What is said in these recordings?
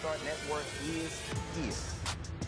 Start Network is here.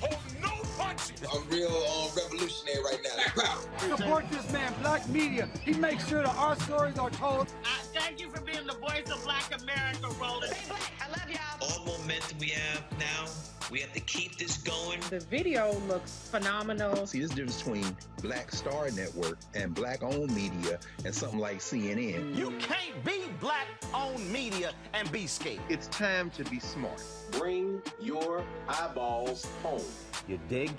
Hold no punches! I'm real revolutionary right now. Support this man, Black Media. He makes sure that our stories are told. Thank you for being the voice of Black America, Roland. Stay black. I love y'all. All momentum we have now, we have to keep this going. The video looks phenomenal. See, this difference between Black Star Network and Black-owned media and something like CNN. You can't be Black-owned media and be scared. It's time to be smart. Bring your eyeballs home. You dig?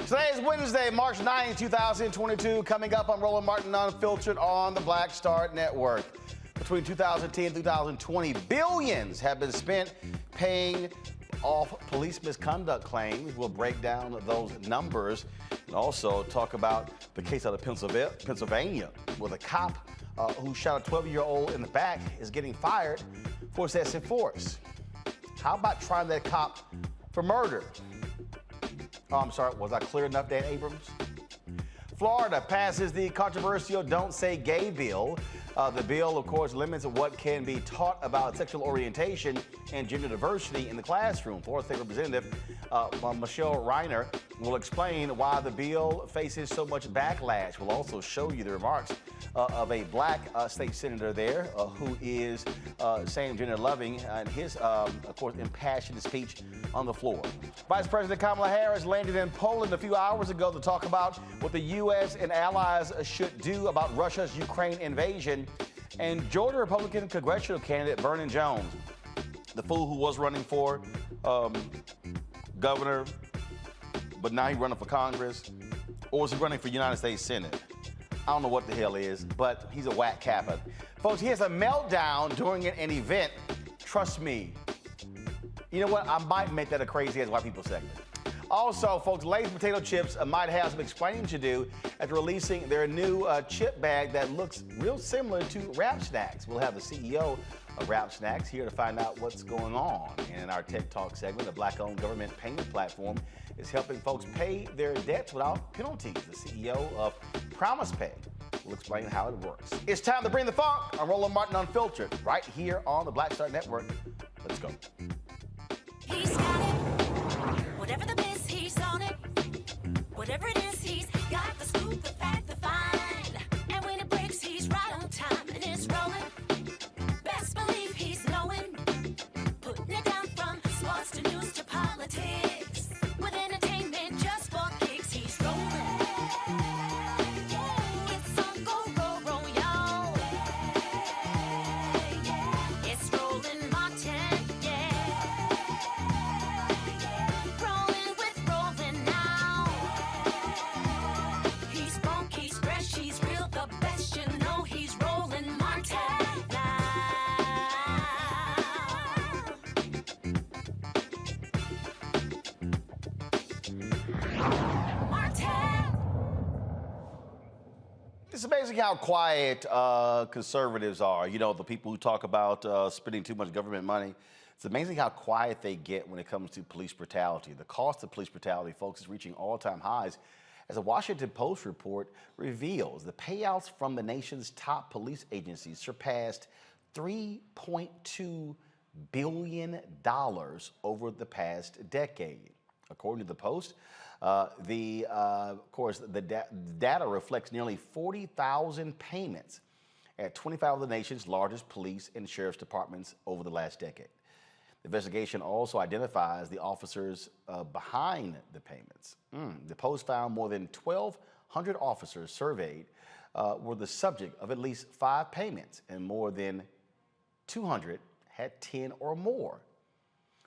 Today is Wednesday, March 9, 2022. Coming up on Roland Martin Unfiltered on the Black Star Network. Between 2010 and 2020, billions have been spent paying off police misconduct claims. We'll break down those numbers and also talk about the case out of Pennsylvania, where the cop who shot a 12-year-old in the back is getting fired for excessive force. How about trying that cop for murder? Oh, I'm sorry, was I clear enough, Dan Abrams? Florida passes the controversial Don't Say Gay bill. The bill, of course, limits what can be taught about sexual orientation and gender diversity in the classroom. Florida State Representative Michele Rayner will explain why the bill faces so much backlash. We'll also show you the remarks of a black state senator there who is saying gender loving and his, of course, impassioned speech on the floor. Vice President Kamala Harris landed in Poland a few hours ago to talk about what the U.S. and allies should do about Russia's Ukraine invasion. And Georgia Republican Congressional candidate Vernon Jones, the fool who was running for governor, but now he's running for Congress, or is he running for United States Senate? I don't know what the hell is, but he's a whack capper. Folks, he has a meltdown during an event. Trust me. You know what? I might make that a crazy as white people segment. Also, folks, Lay's potato chips might have some explaining to do after releasing their new chip bag that looks real similar to Rap Snacks. We'll have the CEO of Rap Snacks here to find out what's going on. And in our Tech Talk segment, a black-owned government payment platform is helping folks pay their debts without penalties. The CEO of Promise Pay will explain how it works. It's time to bring the funk on Roland Martin Unfiltered, right here on the Black Star Network. Let's go. He's got it. Whatever the biz, he's on it. Whatever it is, he's got the scoop, the fact, the find. And when it breaks, he's right on time and it's rolling. Best believe he's knowing. Putting it down from sports to news to politics. With entertainment just for kicks, he's rolling. It's on go, roll, roll, y'all. It's Roland Martin, yeah. Rolling with Roland now. He's funk, he's fresh, he's real, the best, you know he's Roland Martin now. It's amazing how quiet conservatives are. You know, the people who talk about spending too much government money. It's amazing how quiet they get when it comes to police brutality. The cost of police brutality, folks, is reaching all-time highs. As a Washington Post report reveals, the payouts from the nation's top police agencies surpassed $3.2 billion over the past decade. According to the Post, of course, the data reflects nearly 40,000 payments at 25 of the nation's largest police and sheriff's departments over the last decade. The investigation also identifies the officers behind the payments. The Post found more than 1,200 officers surveyed were the subject of at least 5 payments, and more than 200 had 10 or more.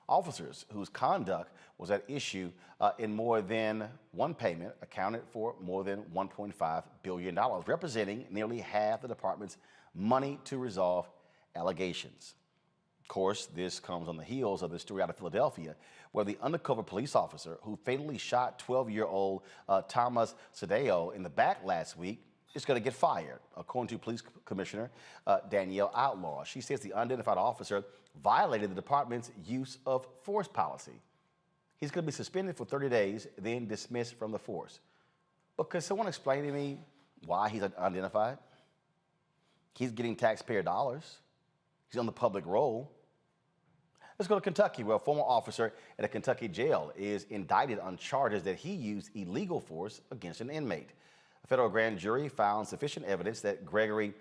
Officers whose conduct was at issue in more than one payment accounted for more than $1.5 billion, representing nearly half the department's money to resolve allegations. Of course, this comes on the heels of the story out of Philadelphia, where the undercover police officer who fatally shot 12-year-old Thomas Sadeo in the back last week is going to get fired, according to Police Commissioner Danielle Outlaw. She says the unidentified officer violated the department's use of force policy. He's going to be suspended for 30 days, then dismissed from the force. But could someone explain to me why he's unidentified? He's getting taxpayer dollars. He's on the public roll. Let's go to Kentucky, where a former officer at a Kentucky jail is indicted on charges that he used illegal force against an inmate. A federal grand jury found sufficient evidence that Gregory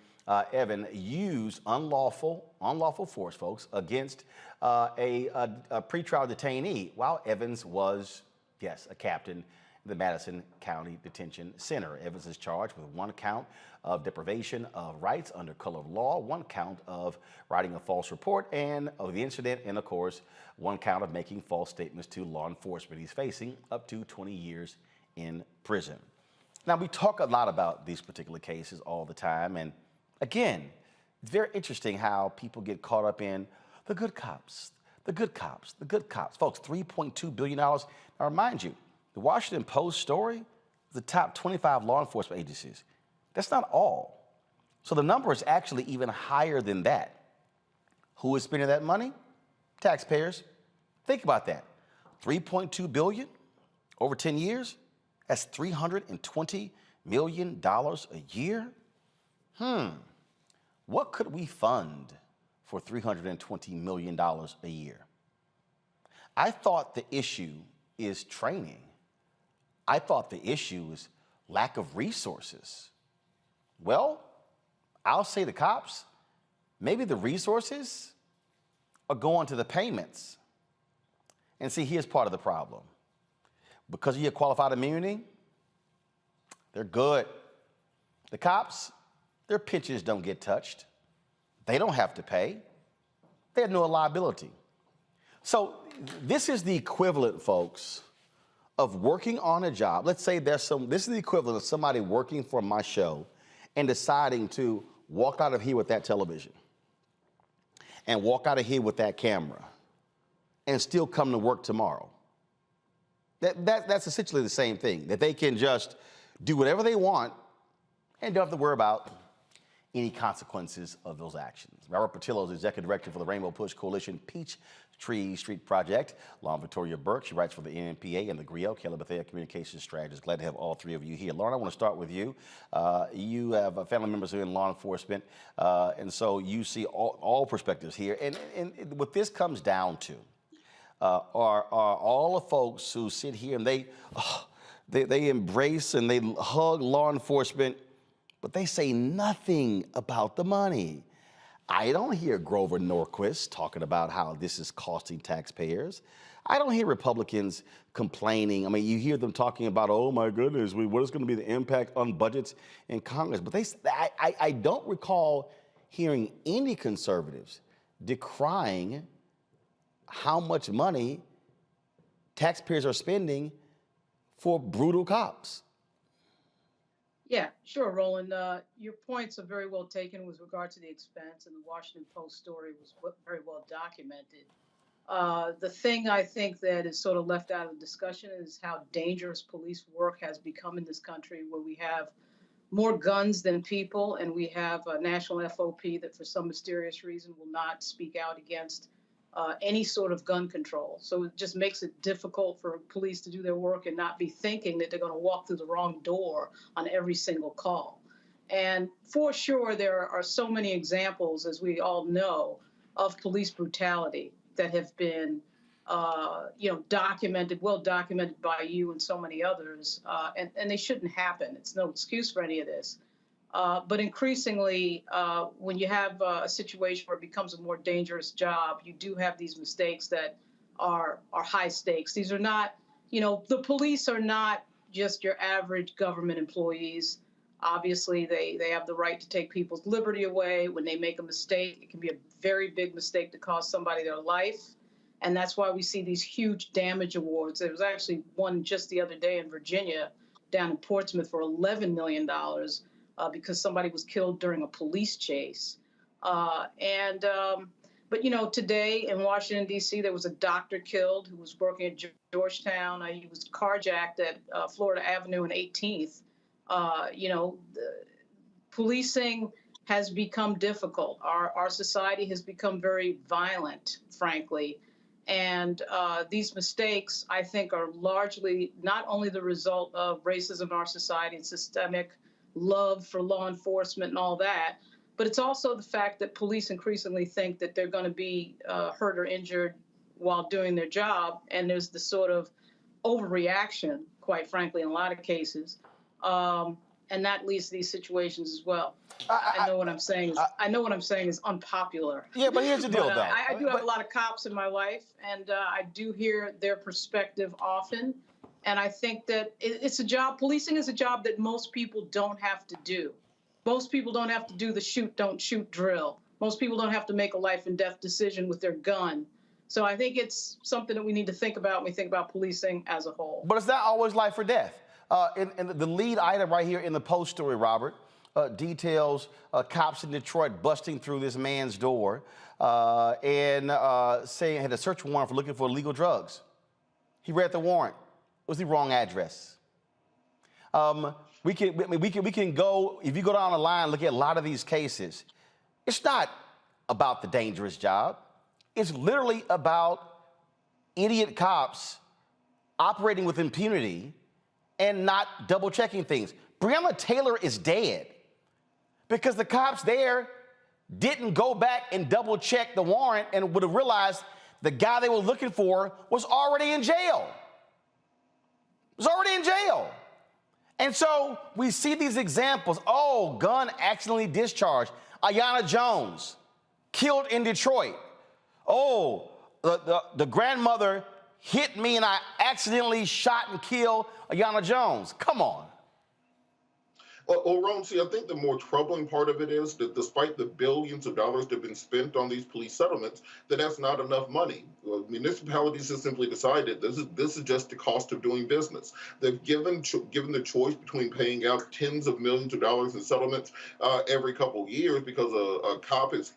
Evan used unlawful force, folks, against a pretrial detainee while Evans was, yes, a captain in the Madison County Detention Center. Evans is charged with one count of deprivation of rights under color of law, one count of writing a false report and of the incident, and of course, one count of making false statements to law enforcement. He's facing up to 20 years in prison. Now, we talk a lot about these particular cases all the time, and again, it's very interesting how people get caught up in the good cops, the good cops, the good cops. Folks, $3.2 billion. Now, remind you, the Washington Post story, the top 25 law enforcement agencies. That's not all. So the number is actually even higher than that. Who is spending that money? Taxpayers. Think about that. $3.2 billion over 10 years. That's $320 million a year. What could we fund for $320 million a year? I thought the issue is training. I thought the issue is lack of resources. Well, I'll say the cops, maybe the resources are going to the payments. And see, here's part of the problem. Because of your qualified immunity, they're good. The cops, their pensions don't get touched. They don't have to pay. They have no liability. So this is the equivalent, folks, of working on a job. Let's say this is the equivalent of somebody working for my show and deciding to walk out of here with that television and walk out of here with that camera and still come to work tomorrow. That's essentially the same thing, that they can just do whatever they want and don't have to worry about any consequences of those actions. Robert Patillo is the executive director for the Rainbow Push Coalition Peachtree Street Project. Lauren Victoria Burke, she writes for the NMPA and the GRIO, Caleb Bethea, communications strategist. Glad to have all three of you here. Lauren, I want to start with you. You have family members who are in law enforcement, and so you see all perspectives here. And what this comes down to are all the folks who sit here and they embrace and they hug law enforcement, but they say nothing about the money. I don't hear Grover Norquist talking about how this is costing taxpayers. I don't hear Republicans complaining. I mean, you hear them talking about, oh my goodness, what is going to be the impact on budgets in Congress? But I don't recall hearing any conservatives decrying how much money taxpayers are spending for brutal cops. Yeah, sure, Roland. Your points are very well taken with regard to the expense, and the Washington Post story was very well documented. The thing I think that is sort of left out of the discussion is how dangerous police work has become in this country, where we have more guns than people, and we have a national FOP that for some mysterious reason will not speak out against any sort of gun control. So it just makes it difficult for police to do their work and not be thinking that they're going to walk through the wrong door on every single call. And for sure, there are so many examples, as we all know, of police brutality that have been, documented, well documented by you and so many others, and they shouldn't happen. It's no excuse for any of this. But increasingly, when you have a situation where it becomes a more dangerous job, you do have these mistakes that are high stakes. These are not, the police are not just your average government employees. Obviously, they have the right to take people's liberty away. When they make a mistake, it can be a very big mistake to cost somebody their life. And that's why we see these huge damage awards. There was actually one just the other day in Virginia, down in Portsmouth, for $11 million because somebody was killed during a police chase. But, you know, today in Washington, D.C., there was a doctor killed who was working at Georgetown. He was carjacked at Florida Avenue and 18th. You know, policing has become difficult. Our society has become very violent, frankly. And these mistakes, I think, are largely not only the result of racism in our society and systemic love for law enforcement and all that, but it's also the fact that police increasingly think that they're going to be hurt or injured while doing their job. And there's this sort of overreaction, quite frankly, in a lot of cases. And that leads to these situations as well. I know what I'm saying. I know what I'm saying is unpopular. Yeah, but here's the deal, though. I do have a lot of cops in my life, and I do hear their perspective often. And I think that it's a job. Policing is a job that most people don't have to do. Most people don't have to do the shoot, don't shoot drill. Most people don't have to make a life and death decision with their gun. So I think it's something that we need to think about when we think about policing as a whole. But it's not always life or death. And the lead item right here in the Post story, Robert, details cops in Detroit busting through this man's door and saying had a search warrant for looking for illegal drugs. He read the warrant. It was the wrong address. We can go, if you go down the line, look at a lot of these cases. It's not about the dangerous job. It's literally about idiot cops operating with impunity and not double checking things. Breonna Taylor is dead because the cops there didn't go back and double check the warrant and would have realized the guy they were looking for was already in jail. Was already in jail. And so we see these examples. Oh, gun accidentally discharged. Ayanna Jones, killed in Detroit. Oh, the grandmother hit me and I accidentally shot and killed Ayanna Jones. Come on. Well, Ron, see, I think the more troubling part of it is that despite the billions of dollars that have been spent on these police settlements, that's not enough money. Well, municipalities have simply decided this is just the cost of doing business. They've given the choice between paying out tens of millions of dollars in settlements every couple of years because a cop has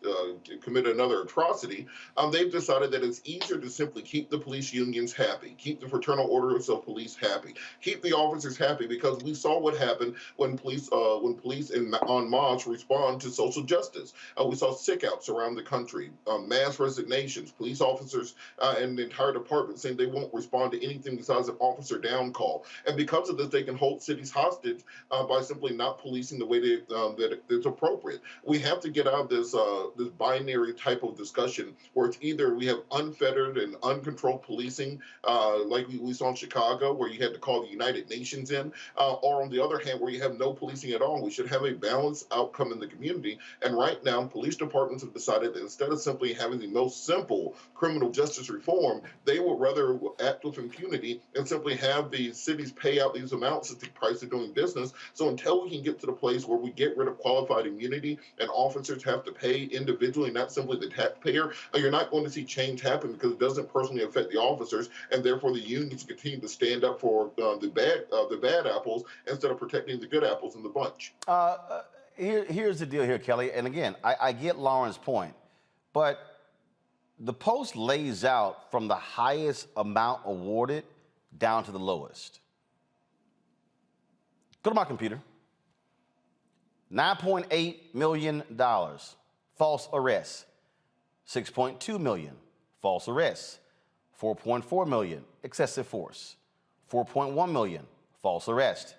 committed another atrocity. They've decided that it's easier to simply keep the police unions happy, keep the fraternal orders of police happy, keep the officers happy, because we saw what happened when police en masse respond to social justice. We saw sick-outs around the country, mass resignations, police officers and the entire department saying they won't respond to anything besides an officer down call. And because of this, they can hold cities hostage by simply not policing the way that it's appropriate. We have to get out of this binary type of discussion where it's either we have unfettered and uncontrolled policing, like we saw in Chicago, where you had to call the United Nations in, or on the other hand, where you have no policing at all. We should have a balanced outcome in the community. And right now, police departments have decided that instead of simply having the most simple criminal justice reform, they would rather act with impunity and simply have the cities pay out these amounts at the price of doing business. So until we can get to the place where we get rid of qualified immunity and officers have to pay individually, not simply the taxpayer, you're not going to see change happen, because it doesn't personally affect the officers, and therefore the unions continue to stand up for the bad apples instead of protecting the good apples in the bunch. Here's the deal here, Kelly. And again, I get Lauren's point, but the Post lays out from the highest amount awarded down to the lowest. Go to my computer. $9.8 million, false arrests. $6.2 million, false arrests. $4.4 million, excessive force. $4.1 million, false arrest.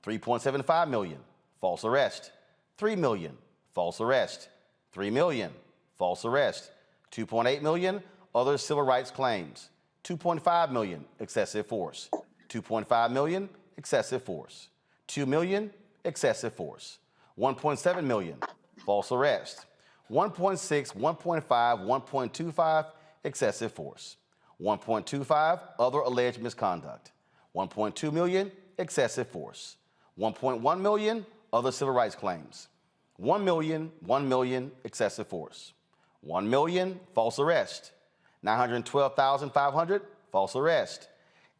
$3.75 million, false arrest. $3 million, false arrest. $3 million, false arrest. $2.8 million, other civil rights claims. $2.5 million, excessive force. $2.5 million, excessive force. $2 million, excessive force. $1.7 million, false arrest. 1.6, 1.5, 1.25, excessive force. 1.25, other alleged misconduct. 1.2 million, excessive force. 1.1 million, other civil rights claims. 1 million, excessive force. 1 million, false arrest. 912,500, false arrest.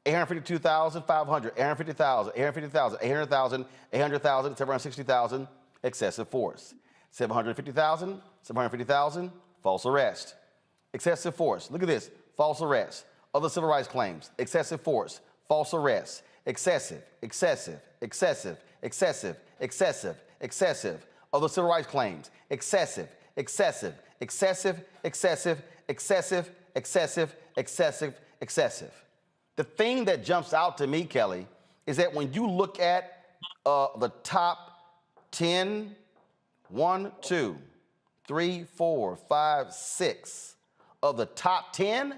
852,500, 850,000, 850,000, 800,000, 800,000, 760,000, excessive force. 750,000, 750,000, false arrest. Excessive force, look at this, false arrest. Other civil rights claims, excessive force, false arrest, excessive, excessive, excessive, excessive, excessive, excessive. Other civil rights claims, excessive, excessive, excessive, excessive, excessive, excessive, excessive, excessive. The thing that jumps out to me, Kelly, is that when you look at the top 10, 1, 2, 3, 4, 5, 6 of the top 10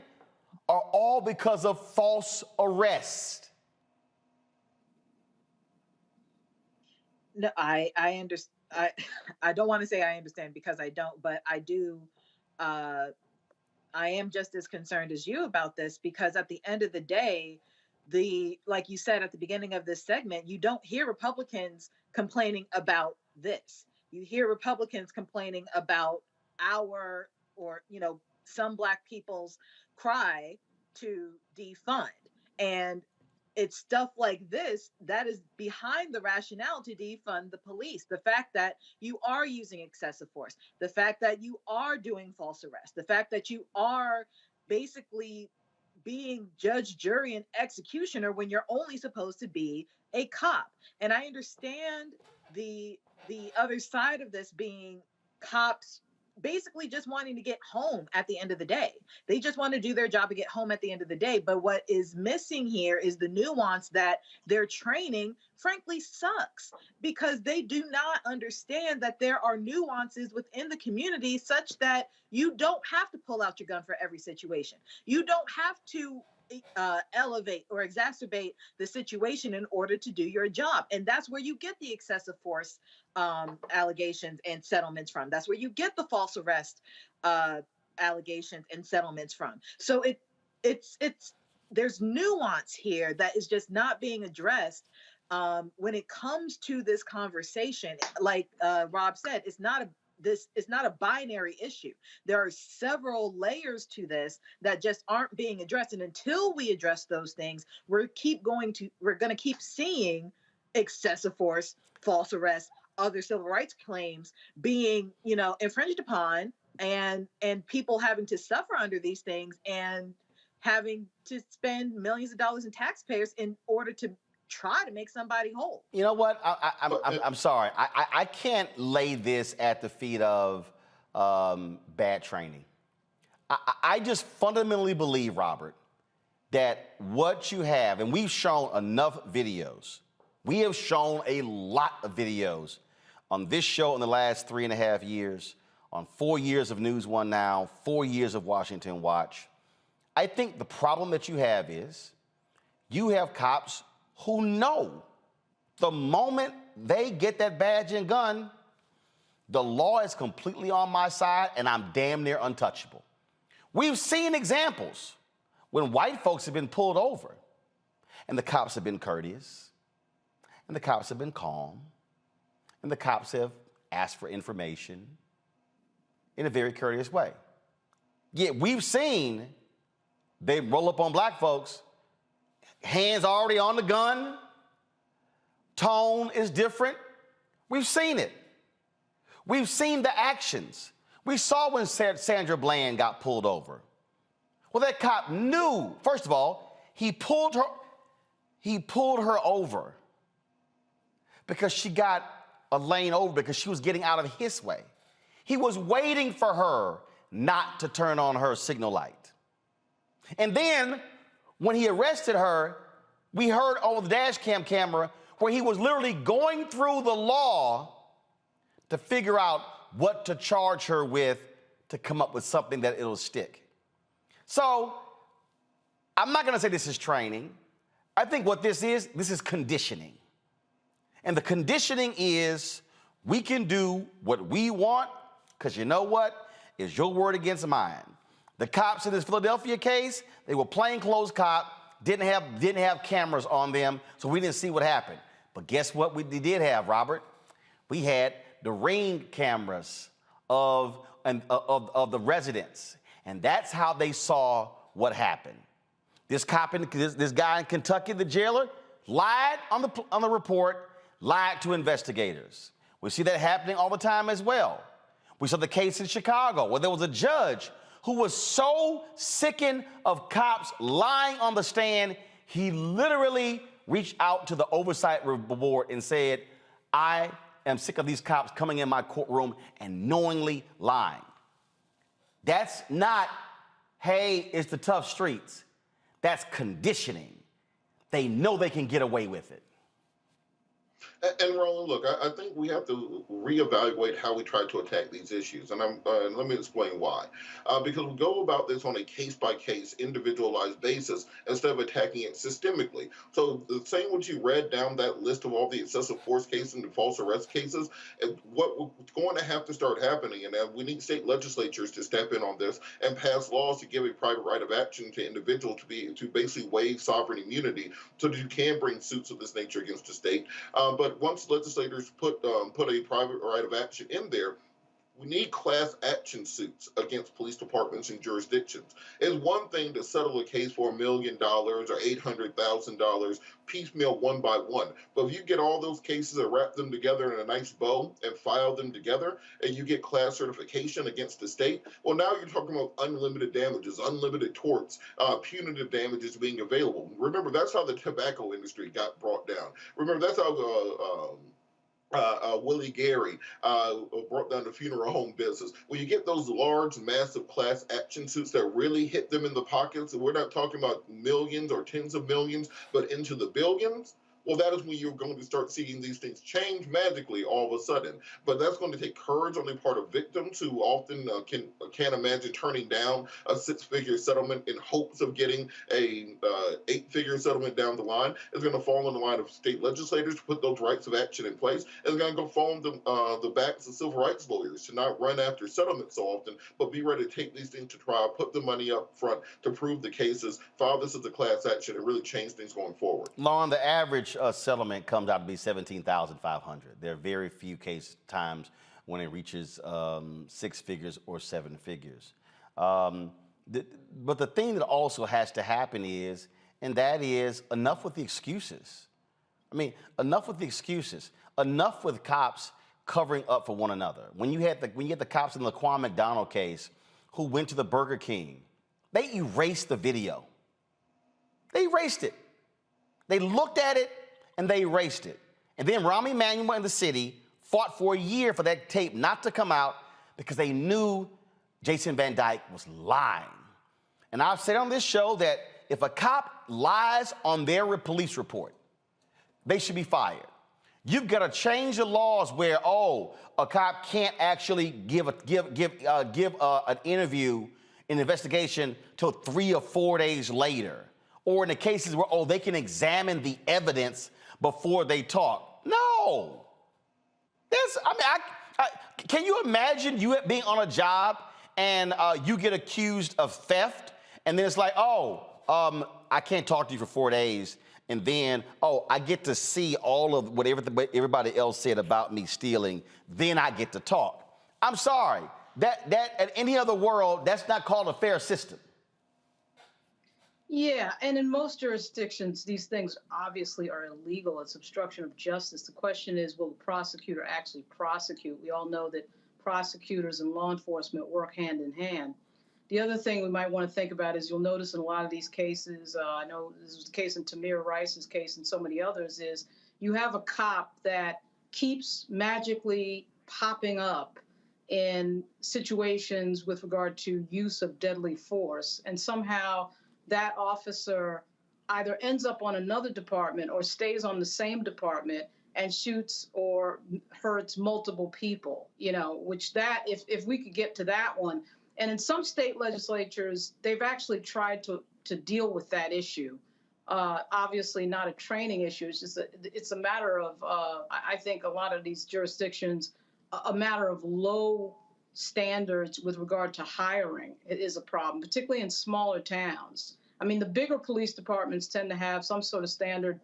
are all because of false arrest. No, I understand. I don't want to say I understand because I don't, but I do. I am just as concerned as you about this because at the end of the day, like you said at the beginning of this segment, you don't hear Republicans complaining about this. You hear Republicans complaining about some Black people's cry to defund. And it's stuff like this that is behind the rationale to defund the police. The fact that you are using excessive force, the fact that you are doing false arrest, the fact that you are basically being judge, jury, and executioner when you're only supposed to be a cop. And I understand the other side of this being cops basically just wanting to get home at the end of the day. They just want to do their job and get home at the end of the day. But what is missing here is the nuance that their training, frankly, sucks because they do not understand that there are nuances within the community such that you don't have to pull out your gun for every situation. You don't have to elevate or exacerbate the situation in order to do your job. And that's where you get the excessive force allegations and settlements from. That's where you get the false arrest allegations and settlements from. So there's nuance here that is just not being addressed when it comes to this conversation. Like Rob said, it's not a binary issue. There are several layers to this that just aren't being addressed. And until we address those things, we're going to keep seeing excessive force, false arrest, other civil rights claims being, infringed upon and people having to suffer under these things and having to spend millions of dollars in taxpayers in order to try to make somebody whole. You know what? I'm sorry. I can't lay this at the feet of bad training. I just fundamentally believe, Robert, that what you have, and we've shown enough videos. We have shown a lot of videos on this show in the last 3.5 years, on 4 years of News One Now, 4 years of Washington Watch. I think the problem that you have is you have cops who know the moment they get that badge and gun, the law is completely on my side and I'm damn near untouchable. We've seen examples when white folks have been pulled over and the cops have been courteous and the cops have been calm and the cops have asked for information in a very courteous way. Yet we've seen they roll up on black folks, hands already on the gun, tone is different. We've seen it. We've seen the actions. We saw when Sandra Bland got pulled over. Well, that cop knew, first of all, he pulled her over because she got a lane over because she was getting out of his way. He was waiting for her not to turn on her signal light. And then when he arrested her, we heard on the dash cam camera where he was literally going through the law to figure out what to charge her with to come up with something that it'll stick. So I'm not going to say this is training. I think what this is conditioning. And the conditioning is we can do what we want because you know what? It's your word against mine. The cops in this Philadelphia case, they were plainclothes cop, didn't have cameras on them, so we didn't see what happened. But guess what we did have, Robert? We had the ring cameras of the residents, and that's how they saw what happened. This cop, this guy in Kentucky, the jailer, lied on the report, lied to investigators. We see that happening all the time as well. We saw the case in Chicago where there was a judge who was so sickened of cops lying on the stand, he literally reached out to the oversight board and said, I am sick of these cops coming in my courtroom and knowingly lying. That's not, hey, it's the tough streets. That's conditioning. They know they can get away with it. And Roland, look, I think we have to reevaluate how we try to attack these issues, and let me explain why. Because we go about this on a case-by-case, individualized basis instead of attacking it systemically. So the same what you read down that list of all the excessive force cases and the false arrest cases, what's going to have to start happening, and we need state legislatures to step in on this and pass laws to give a private right of action to individuals to basically waive sovereign immunity so that you can bring suits of this nature against the state. But once legislators put a private right of action in there, we need class action suits against police departments and jurisdictions. It's one thing to settle a case for $1 million or $800,000 piecemeal one by one. But if you get all those cases and wrap them together in a nice bow and file them together and you get class certification against the state, well, now you're talking about unlimited damages, unlimited torts, punitive damages being available. Remember, that's how the tobacco industry got brought down. Remember, that's how Willie Gary brought down the funeral home business. When you get those large, massive class action suits that really hit them in the pockets, and we're not talking about millions or tens of millions, but into the billions, well, that is when you're going to start seeing these things change magically all of a sudden. But that's going to take courage on the part of victims who often can't imagine turning down a 6-figure settlement in hopes of getting a 8-figure settlement down the line. It's going to fall on the line of state legislators to put those rights of action in place. It's going to go fall on the backs of civil rights lawyers to not run after settlements so often, but be ready to take these things to trial, put the money up front to prove the cases, file this as a class action, and really change things going forward. Lon, the average settlement comes out to be $17,500. There are very few times when it reaches 6 figures or 7 figures. But the thing that also has to happen is, and that is enough with the excuses. I mean, enough with the excuses. Enough with cops covering up for one another. When you had the cops in the Laquan McDonald case who went to the Burger King, they erased the video. They erased it. They looked at it and they erased it. And then Rahm Emanuel and the city fought for a year for that tape not to come out because they knew Jason Van Dyke was lying. And I've said on this show that if a cop lies on their police report, they should be fired. You've got to change the laws where, a cop can't actually give an interview, an investigation till 3 or 4 days later. Or in the cases where, they can examine the evidence before they talk. No. Can you imagine you being on a job and you get accused of theft, and then it's like, I can't talk to you for 4 days, and then, I get to see all of what everybody else said about me stealing, then I get to talk. I'm sorry. That in any other world, that's not called a fair system. Yeah, and in most jurisdictions, these things obviously are illegal. It's obstruction of justice. The question is, will the prosecutor actually prosecute? We all know that prosecutors and law enforcement work hand in hand. The other thing we might want to think about is you'll notice in a lot of these cases, I know this was the case in Tamir Rice's case and so many others, is you have a cop that keeps magically popping up in situations with regard to use of deadly force, and somehow that officer either ends up on another department or stays on the same department and shoots or hurts multiple people, which if we could get to that one. And in some state legislatures, they've actually tried to deal with that issue. Obviously not a training issue. It's a matter of, I think a lot of these jurisdictions, a matter of low standards with regard to hiring is a problem, particularly in smaller towns. I mean, the bigger police departments tend to have some sort of standard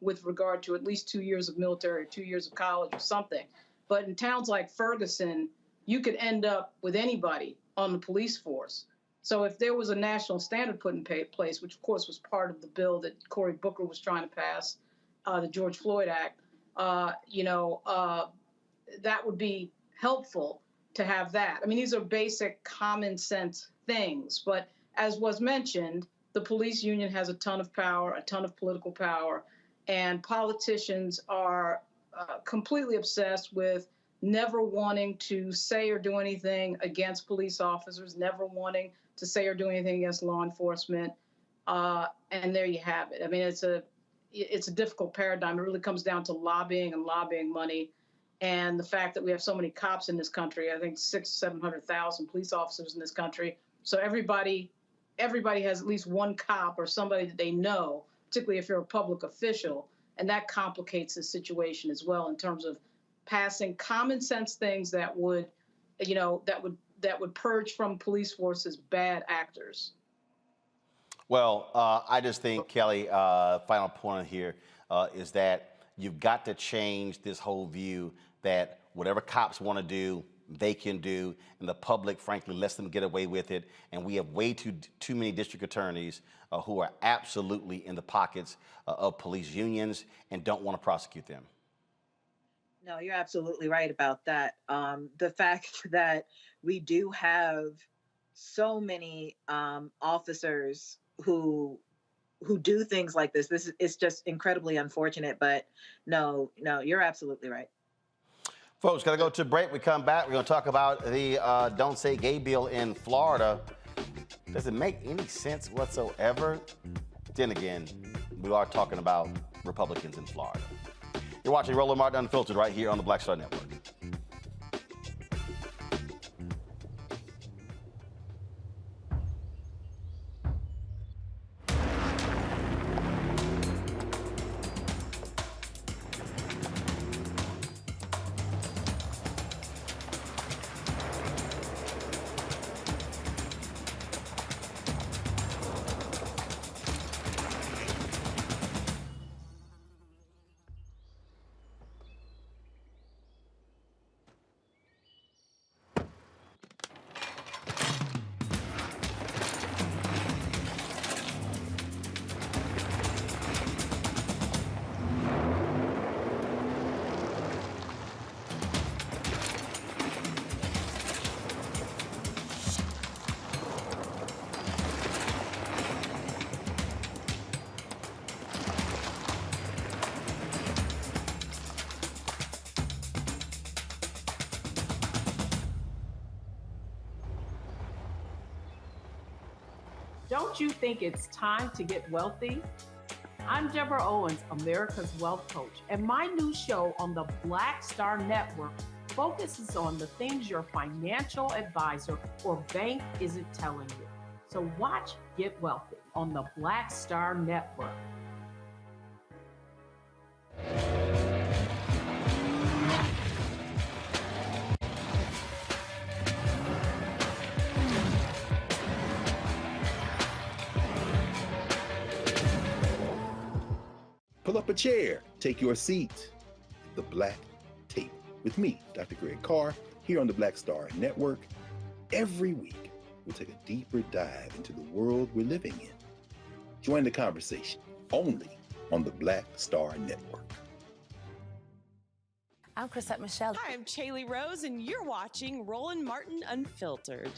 with regard to at least 2 years of military or 2 years of college or something. But in towns like Ferguson, you could end up with anybody on the police force. So if there was a national standard put in place, which of course was part of the bill that Cory Booker was trying to pass, the George Floyd Act, that would be helpful to have that. I mean, these are basic common sense things, but as was mentioned, the police union has a ton of power, a ton of political power, and politicians are completely obsessed with never wanting to say or do anything against police officers, never wanting to say or do anything against law enforcement. And there you have it. I mean, it's a difficult paradigm. It really comes down to lobbying and lobbying money. And the fact that we have so many cops in this country, I think 700,000 police officers in this country. So everybody has at least one cop or somebody that they know, particularly if you're a public official. And that complicates the situation as well in terms of passing common sense things that would purge from police forces bad actors. Well, I just think, Kelly, final point here is that you've got to change this whole view that whatever cops want to do, they can do, and the public, frankly, lets them get away with it. And we have way too many district attorneys who are absolutely in the pockets of police unions and don't want to prosecute them. No, you're absolutely right about that. The fact that we do have so many officers who do things like this is just incredibly unfortunate. But no, you're absolutely right. Folks, got to go to break. We come back. We're going to talk about the Don't Say Gay bill in Florida. Does it make any sense whatsoever? Then again, we are talking about Republicans in Florida. You're watching Roland Martin Unfiltered right here on the Black Star Network. Don't you think it's time to get wealthy? I'm Deborah Owens, America's Wealth Coach, and my new show on the Black Star Network focuses on the things your financial advisor or bank isn't telling you. So watch Get Wealthy on the Black Star Network. Pull up a chair, take your seat. The Black Tape with me, Dr. Greg Carr, here on the Black Star Network. Every week, we'll take a deeper dive into the world we're living in. Join the conversation only on the Black Star Network. I'm Chrisette Michele. Hi, I'm Chaley Rose, and you're watching Roland Martin Unfiltered.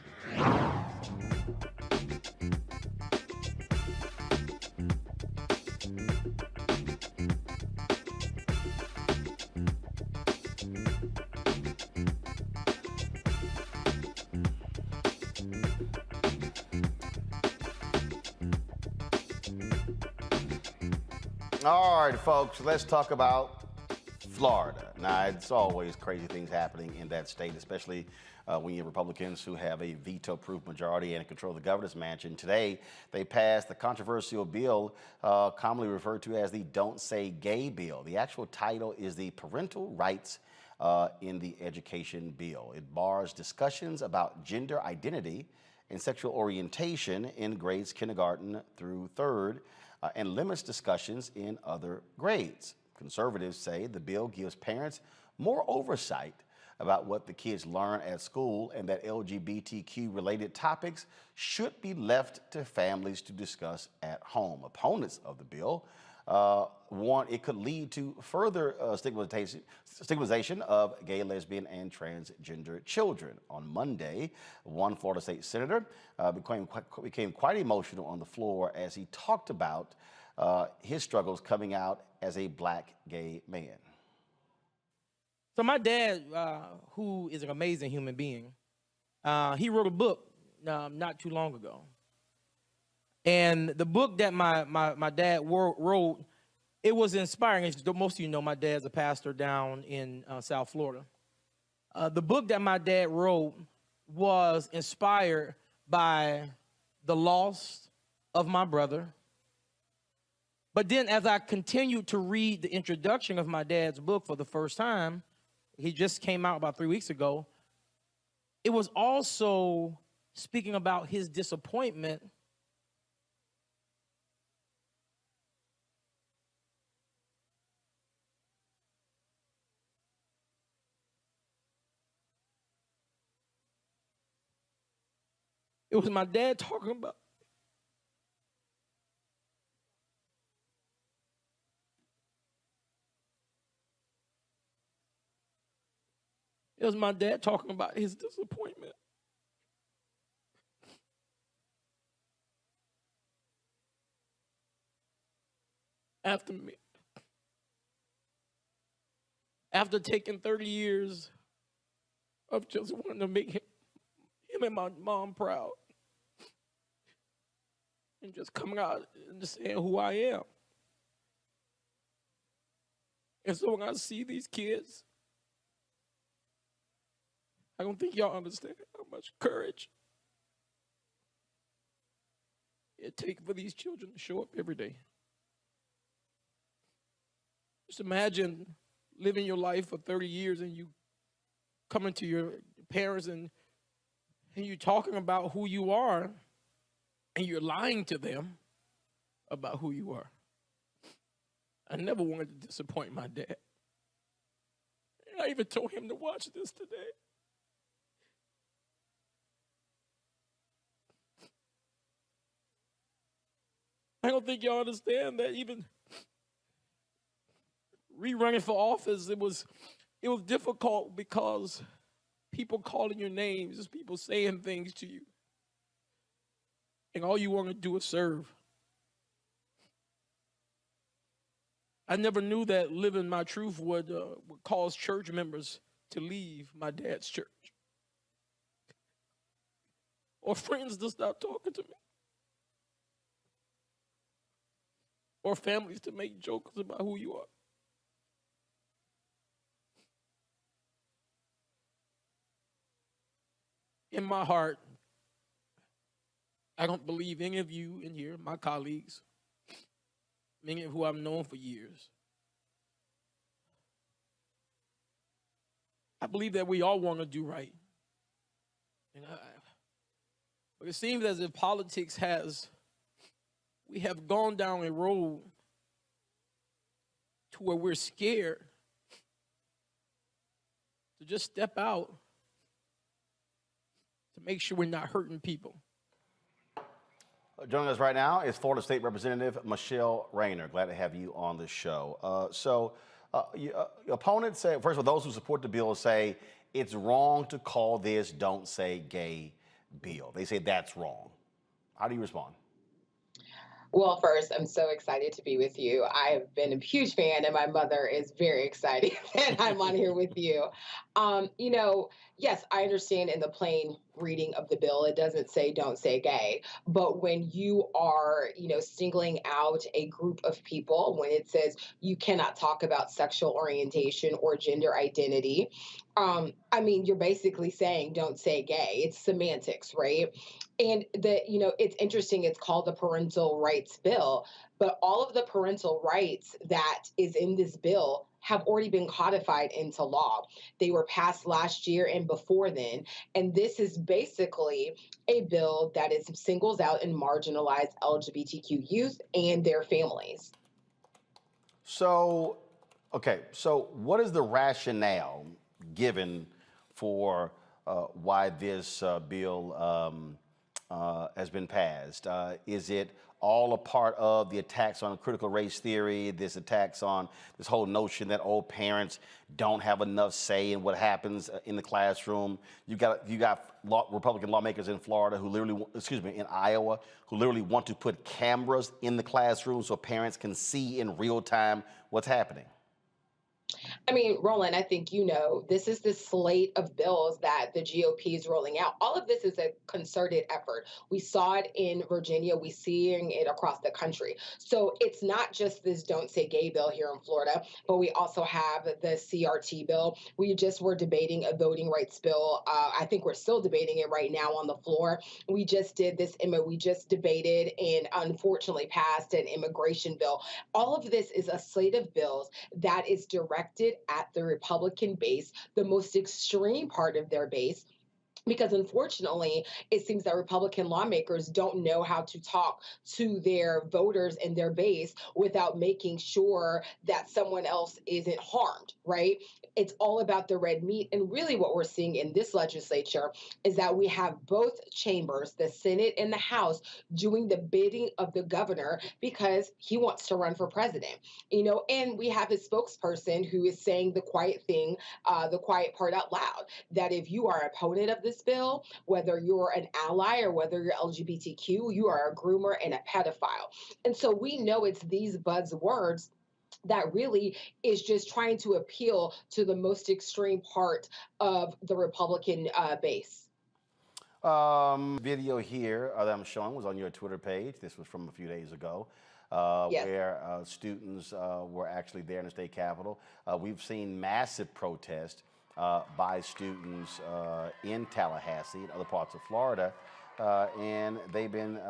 All right, folks, let's talk about Florida. Now, it's always crazy things happening in that state, especially when you have Republicans who have a veto-proof majority and control the governor's mansion. Today, they passed the controversial bill commonly referred to as the Don't Say Gay bill. The actual title is the Parental Rights in the Education Bill. It bars discussions about gender identity and sexual orientation in grades kindergarten through third, and limits discussions in other grades. Conservatives say the bill gives parents more oversight about what the kids learn at school, and that LGBTQ-related topics should be left to families to discuss at home. Opponents of the bill warn it could lead to further stigmatization of gay, lesbian, and transgender children. On Monday, one Florida state senator became quite emotional on the floor as he talked about his struggles coming out as a black gay man. So my dad, who is an amazing human being, he wrote a book not too long ago. And the book that my dad wrote, it was inspiring. As most of you know, my dad's a pastor down in South Florida. The book that my dad wrote was inspired by the loss of my brother. But then as I continued to read the introduction of my dad's book for the first time, he just came out about 3 weeks ago, it was also speaking about his disappointment It was my dad talking about It was my dad talking about his disappointment. After taking 30 years of just wanting to make him and my mom proud, and just coming out and just saying who I am. And so when I see these kids, I don't think y'all understand how much courage it takes for these children to show up every day. Just imagine living your life for 30 years and you coming to your parents and you're talking about who you are and you're lying to them about who you are. I never wanted to disappoint my dad. And I even told him to watch this today. I don't think y'all understand that even rerunning for office, it was difficult because people calling your names, just people saying things to you. And all you want to do is serve. I never knew that living my truth would cause church members to leave my dad's church. Or friends to stop talking to me. Or families to make jokes about who you are. In my heart, I don't believe any of you in here, my colleagues, many of who I've known for years, I believe that we all want to do right. But it seems as if politics we have gone down a road to where we're scared to just step out to make sure we're not hurting people. Joining us right now is Florida State Representative Michele Rayner. Glad to have you on the show. Your opponents say, first of all, those who support the bill say it's wrong to call this "Don't Say Gay" bill. They say that's wrong. How do you respond? Well, first, I'm so excited to be with you. I've been a huge fan, and my mother is very excited that I'm on here with you. Yes, I understand in the plain reading of the bill, it doesn't say "don't say gay." But when you are, singling out a group of people, when it says you cannot talk about sexual orientation or gender identity, you're basically saying "don't say gay." It's semantics, right? And it's interesting. It's called the Parental Rights Bill, but all of the parental rights that is in this bill have already been codified into law. They were passed last year and before then. And this is basically a bill that singles out and marginalized LGBTQ youth and their families. So Okay, so what is the rationale given for why this bill has been passed? Is it all a part of the attacks on critical race theory, this attacks on this whole notion that old parents don't have enough say in what happens in the classroom? You got Republican lawmakers in Florida who literally, in Iowa, who literally want to put cameras in the classroom so parents can see in real time what's happening. I mean, Roland, I think you know, this is the slate of bills that the GOP is rolling out. All of this is a concerted effort. We saw it in Virginia. We're seeing it across the country. So it's not just this Don't Say Gay bill here in Florida, but we also have the CRT bill. We just were debating a voting rights bill. I think we're still debating it right now on the floor. We just did this, we just debated and unfortunately passed an immigration bill. All of this is a slate of bills that is directed at the Republican base, the most extreme part of their base, because unfortunately, it seems that Republican lawmakers don't know how to talk to their voters and their base without making sure that someone else isn't harmed, right? It's all about the red meat. And really what we're seeing in this legislature is that we have both chambers, the Senate and the House, doing the bidding of the governor because he wants to run for president, and we have his spokesperson who is saying the quiet thing, the quiet part out loud, that if you are an opponent of this bill, whether you're an ally or whether you're LGBTQ, you are a groomer and a pedophile. And so we know it's these buzzwords that really is just trying to appeal to the most extreme part of the Republican base. Video here that I'm showing was on your Twitter page. This was from a few days ago. Yes. Where students were actually there in the state capitol. We've seen massive protests by students in Tallahassee and other parts of Florida, and they've been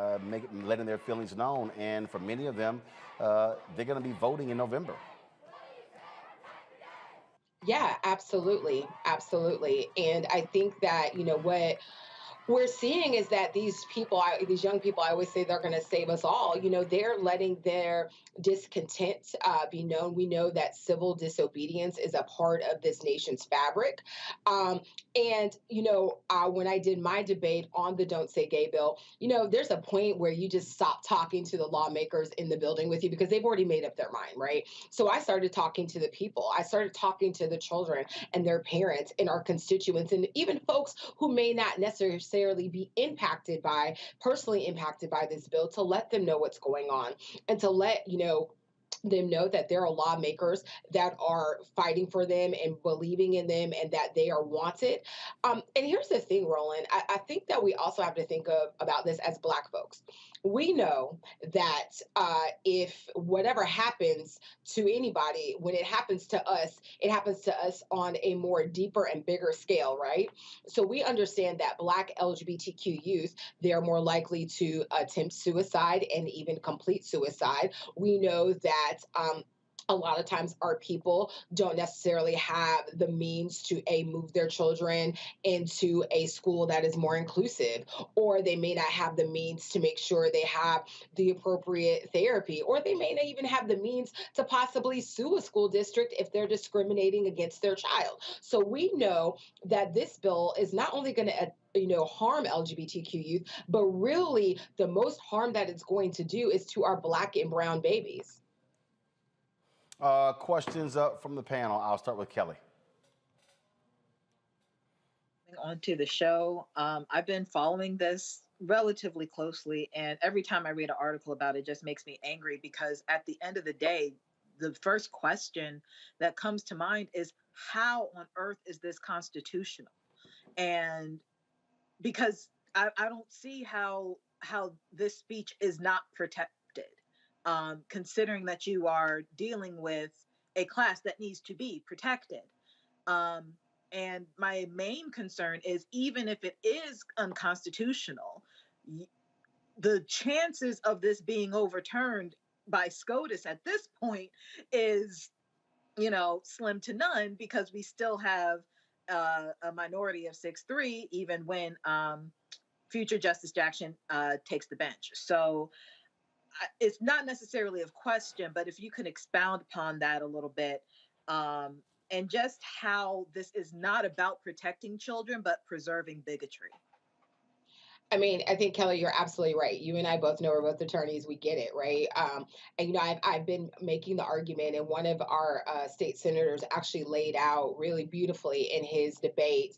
letting their feelings known. And for many of them, they're going to be voting in November. Yeah, absolutely. Absolutely. And I think that, what we're seeing is that these young people, I always say they're going to save us all. They're letting their discontent be known. We know that civil disobedience is a part of this nation's fabric. When I did my debate on the Don't Say Gay bill, there's a point where you just stop talking to the lawmakers in the building with you because they've already made up their mind, right? So I started talking to the people. I started talking to the children and their parents and our constituents and even folks who may not necessarily be personally impacted by this bill, to let them know what's going on and to let them know that there are lawmakers that are fighting for them and believing in them and that they are wanted. And here's the thing, Roland, I think that we also have to think about this as Black folks. We know that if whatever happens to anybody, when it happens to us, it happens to us on a more deeper and bigger scale, right? So we understand that Black LGBTQ youth, they're more likely to attempt suicide and even complete suicide. We know that a lot of times our people don't necessarily have the means to move their children into a school that is more inclusive, or they may not have the means to make sure they have the appropriate therapy, or they may not even have the means to possibly sue a school district if they're discriminating against their child. So we know that this bill is not only going to harm LGBTQ youth, but really the most harm that it's going to do is to our Black and brown babies. Questions up from the panel. I'll start with Kelly. On to the show. I've been following this relatively closely, and every time I read an article about it, it just makes me angry because at the end of the day, the first question that comes to mind is, how on earth is this constitutional? And because I don't see how this speech is not protected. Considering that you are dealing with a class that needs to be protected. And my main concern is, even if it is unconstitutional, the chances of this being overturned by SCOTUS at this point is, slim to none, because we still have a minority of 6-3, even when future Justice Jackson takes the bench. So it's not necessarily a question, but if you can expound upon that a little bit, and just how this is not about protecting children, but preserving bigotry. I mean, I think Kelly, you're absolutely right. You and I both know we're both attorneys. We get it, right? And you know, I've been making the argument, and one of our state senators actually laid out really beautifully in his debate,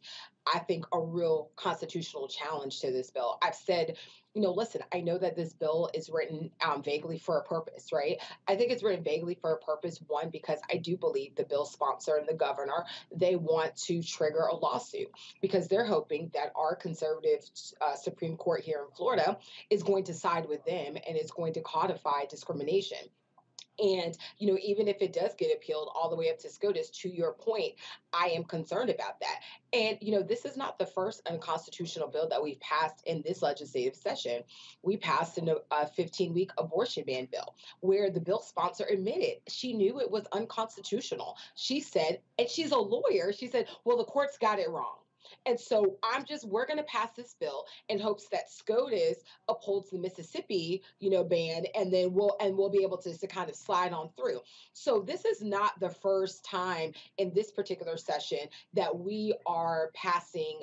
I think, a real constitutional challenge to this bill. I've said, you know, listen, I know that this bill is written vaguely for a purpose, right? I think it's written vaguely for a purpose, one, because I do believe the bill sponsor and the governor, they want to trigger a lawsuit because they're hoping that our conservative Supreme Court here in Florida is going to side with them and is going to codify discrimination. And, you know, even if it does get appealed all the way up to SCOTUS, to your point, I am concerned about that. And, you know, this is not the first unconstitutional bill that we've passed in this legislative session. We passed a 15-week abortion ban bill where the bill sponsor admitted she knew it was unconstitutional. She said, and she's a lawyer, she said, well, the courts got it wrong. And so we're going to pass this bill in hopes that SCOTUS upholds the Mississippi, you know, ban, and then we'll be able to kind of slide on through. So this is not the first time in this particular session that we are passing,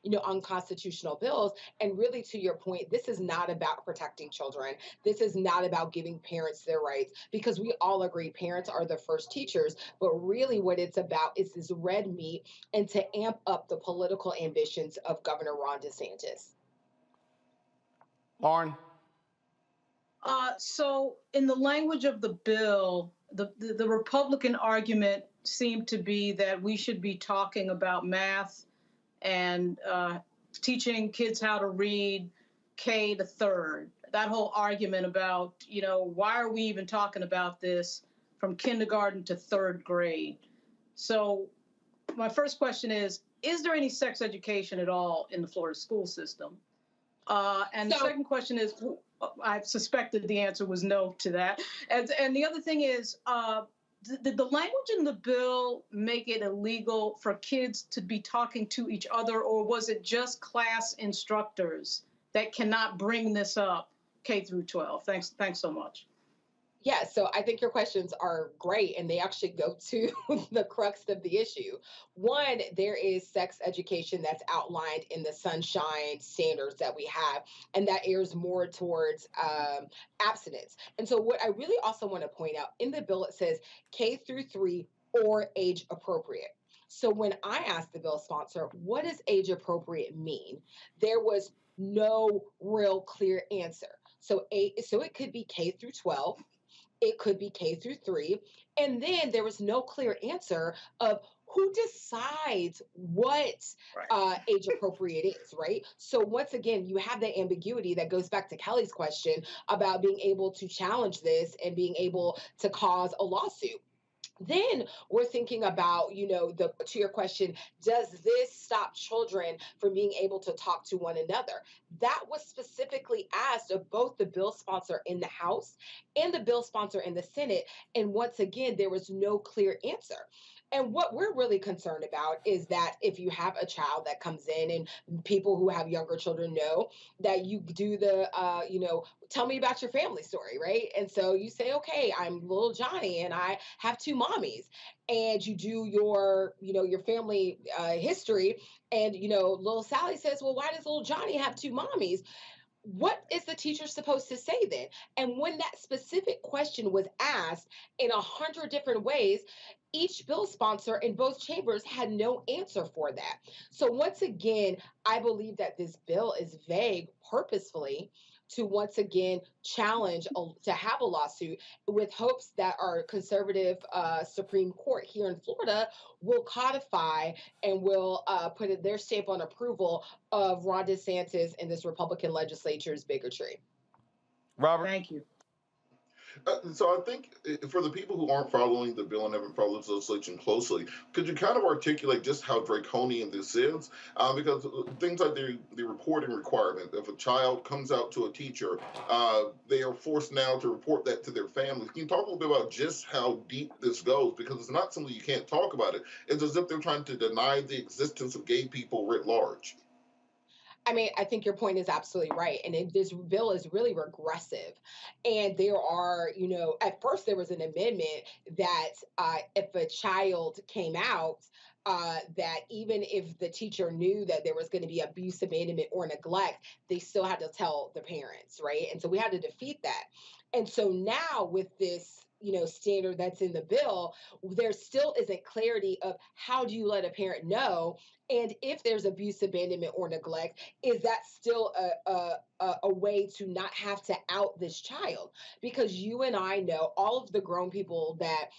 you know, unconstitutional bills. And really, to your point, this is not about protecting children. This is not about giving parents their rights, because we all agree parents are the first teachers. But really what it's about is this red meat and to amp up the political ambitions of Governor Ron DeSantis. Lauren? So in the language of the bill, the Republican argument seemed to be that we should be talking about math and teaching kids how to read K to third. That whole argument about, you know, why are we even talking about this from kindergarten to third grade? So my first question is there any sex education at all in the Florida school system? And the second question is, I suspected the answer was no to that. And the other thing is, did the language in the bill make it illegal for kids to be talking to each other, or was it just class instructors that cannot bring this up K through 12? Thanks so much. Yeah, so I think your questions are great, and they actually go to the crux of the issue. One, there is sex education that's outlined in the Sunshine standards that we have, and that airs more towards abstinence. And so what I really also want to point out, in the bill, it says K through 3 or age appropriate. So when I asked the bill sponsor, what does age appropriate mean? There was no real clear answer. So it could be K through 12. It could be K through 3. And then there was no clear answer of who decides what age appropriate is, right? So once again, you have that ambiguity that goes back to Kelly's question about being able to challenge this and being able to cause a lawsuit. Then we're thinking about, you know, to your question, does this stop children from being able to talk to one another? That was specifically asked of both the bill sponsor in the House and the bill sponsor in the Senate. And once again, there was no clear answer. And what we're really concerned about is that if you have a child that comes in, and people who have younger children know that you do the, you know, tell me about your family story, right? And so you say, okay, I'm little Johnny and I have 2 mommies. And you do your, you know, your family history. And, you know, little Sally says, well, why does little Johnny have 2 mommies? What is the teacher supposed to say then? And when that specific question was asked in 100 different ways, each bill sponsor in both chambers had no answer for that. So once again, I believe that this bill is vague purposefully to once again challenge to have a lawsuit with hopes that our conservative Supreme Court here in Florida will codify and will put their stamp on approval of Ron DeSantis and this Republican legislature's bigotry. Robert? Thank you. So I think for the people who aren't following the bill and haven't followed this legislation closely, could you kind of articulate just how draconian this is? Because things like the reporting requirement, if a child comes out to a teacher, they are forced now to report that to their families. Can you talk a little bit about just how deep this goes? Because it's not something you can't talk about it. It's as if they're trying to deny the existence of gay people writ large. I mean, I think your point is absolutely right. And this bill is really regressive. And there are, at first there was an amendment that if a child came out, that even if the teacher knew that there was going to be abuse, abandonment, or neglect, they still had to tell the parents, right? And so we had to defeat that. And so now with this, standard that's in the bill, there still isn't clarity of how do you let a parent know, and if there's abuse, abandonment, or neglect, is that still a way to not have to out this child? Because you and I know all of the grown people that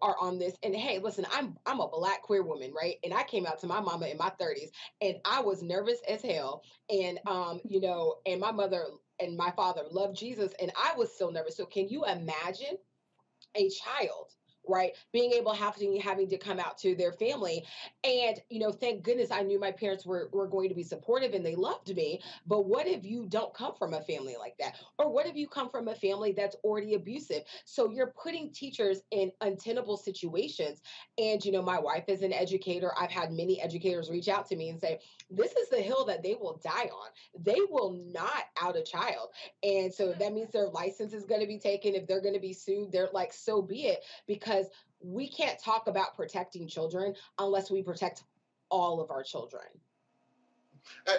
are on this. And hey, listen, I'm a Black queer woman, right? And I came out to my mama in my 30s, and I was nervous as hell, and and my mother and my father loved Jesus, and I was still nervous. So can you imagine a child, right, being able having to come out to their family? And thank goodness I knew my parents were going to be supportive and they loved me. But what if you don't come from a family like that? Or what if you come from a family that's already abusive? So you're putting teachers in untenable situations. And my wife is an educator. I've had many educators reach out to me and say, this is the hill that they will die on. They will not out a child. And so that means their license is going to be taken. If they're going to be sued, they're like, so be it. Because we can't talk about protecting children unless we protect all of our children.